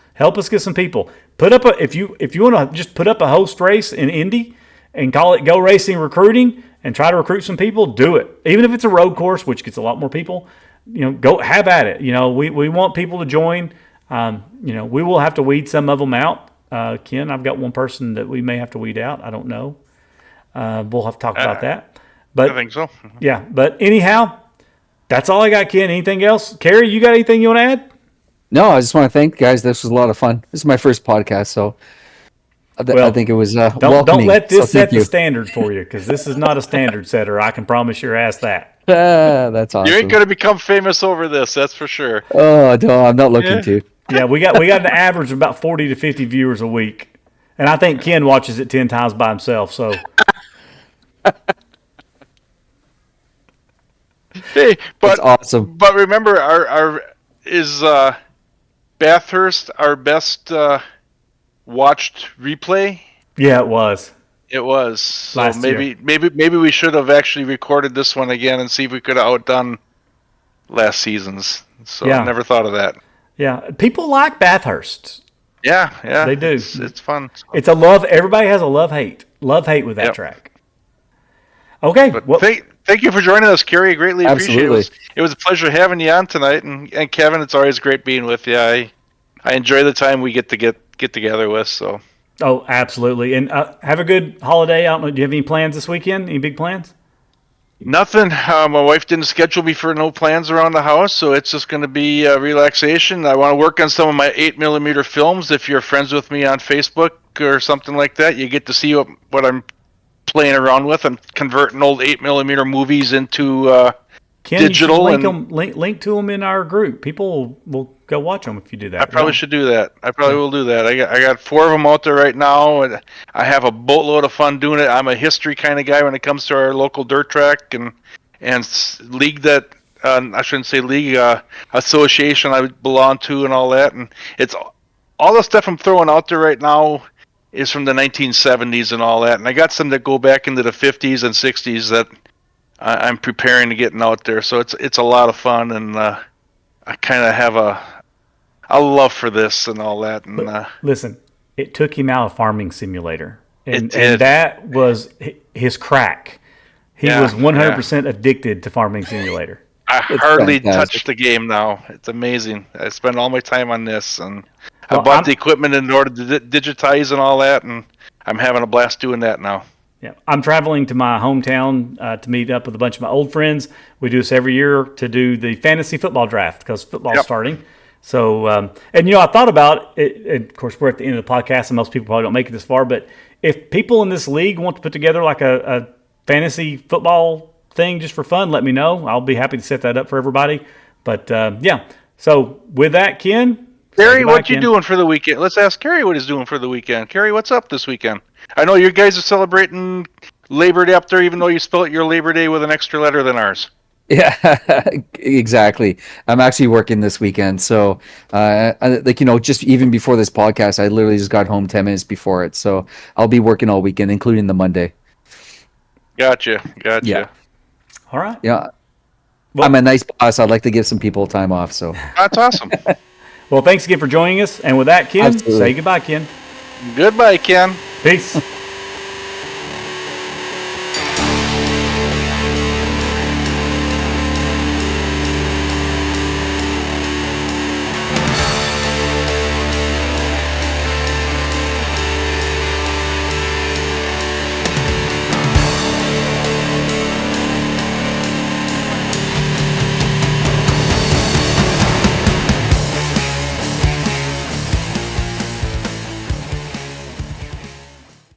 get some people. Put up if you want to just put up a host race in Indy and call it GoRacing Recruiting and try to recruit some people, do it. Even if it's a road course, which gets a lot more people, go have at it. We want people to join. We will have to weed some of them out. Ken, I've got one person that we may have to weed out. I don't know. We'll have to talk about that. But I think so. yeah, but anyhow, that's all I got, Ken. Anything else? Carrie, you got anything you want to add? No, I just want to thank you guys. This was a lot of fun. This is my first podcast, so I think it was Don't welcoming. let So this set thank the you. standard for you, because this is not a standard setter. I can promise your ass that. That's awesome. You ain't gonna become famous over this, that's for sure. Oh, no, I'm not looking to. Yeah, we got an average of about 40 to 50 viewers a week, and I think Ken watches it 10 times by himself. So Hey, but That's awesome. But remember, our is Bathurst our best watched replay? yeah, it was. It was. So Last maybe we should have actually recorded this one again and see if we could have outdone last season's. So Yeah. I never thought of that. Yeah, people like Bathurst. Yeah, They do. It's fun. It's a love. Everybody has a love-hate with that Yep. track. Okay, But well, thank you for joining us, Kerry. Greatly appreciate Absolutely. it. It was a pleasure having you on tonight, and Kevin, it's always great being with you. I enjoy the time we get together with. So oh, absolutely. And have a good holiday. I don't know. Do you have any plans this weekend? Any big plans? nothing. My wife didn't schedule me for no plans around the house, so it's just going to be relaxation. I want to work on some of my 8mm films. If you're friends with me on Facebook or something like that, you get to see what I'm playing around with. I'm converting old 8mm movies into Ken, digital. you should link to them in our group. People will go watch them if you do that. I probably should do that. I probably will do that. I got 4 of them out there right now, and I have a boatload of fun doing it. I'm a history kind of guy when it comes to our local dirt track and league that I shouldn't say league association I belong to and all that. And it's all the stuff I'm throwing out there right now is from the 1970s and all that. And I got some that go back into the 50s and 60s that I'm preparing to getting out there. So it's a lot of fun, and I kind of have a love for this and all that. And Listen, it took him out of Farming Simulator, and did. that was his crack. He Yeah, was 100% addicted to Farming Simulator. I It's hardly fantastic. touch the game now. It's amazing. I spend all my time on this, and Well, I bought the equipment in order to digitize and all that, and I'm having a blast doing that now. Yeah, I'm traveling to my hometown to meet up with a bunch of my old friends. We do this every year to do the fantasy football draft because football's Yep. starting. So, and I thought about it. And of course, we're at the end of the podcast, and most people probably don't make it this far. But if people in this league want to put together like a fantasy football thing just for fun, let me know. I'll be happy to set that up for everybody. But yeah, so with that, Ken, say Kerry, goodbye, what you Ken. doing for the weekend? Let's ask Kerry what he's doing for the weekend. Kerry, what's up this weekend? I know you guys are celebrating Labor Day up there, even though you spelled your Labor Day with an extra letter than ours. Yeah, exactly. I'm actually working this weekend, so just even before this podcast, I literally just got home 10 minutes before it, so I'll be working all weekend, including the Monday. Gotcha. Yeah. All right. Yeah, Well- I'm a nice boss. I'd like to give some people time off. So That's awesome. Well, thanks again for joining us. And with that, Ken, Absolutely. say goodbye, Ken. Goodbye, Ken. Peace.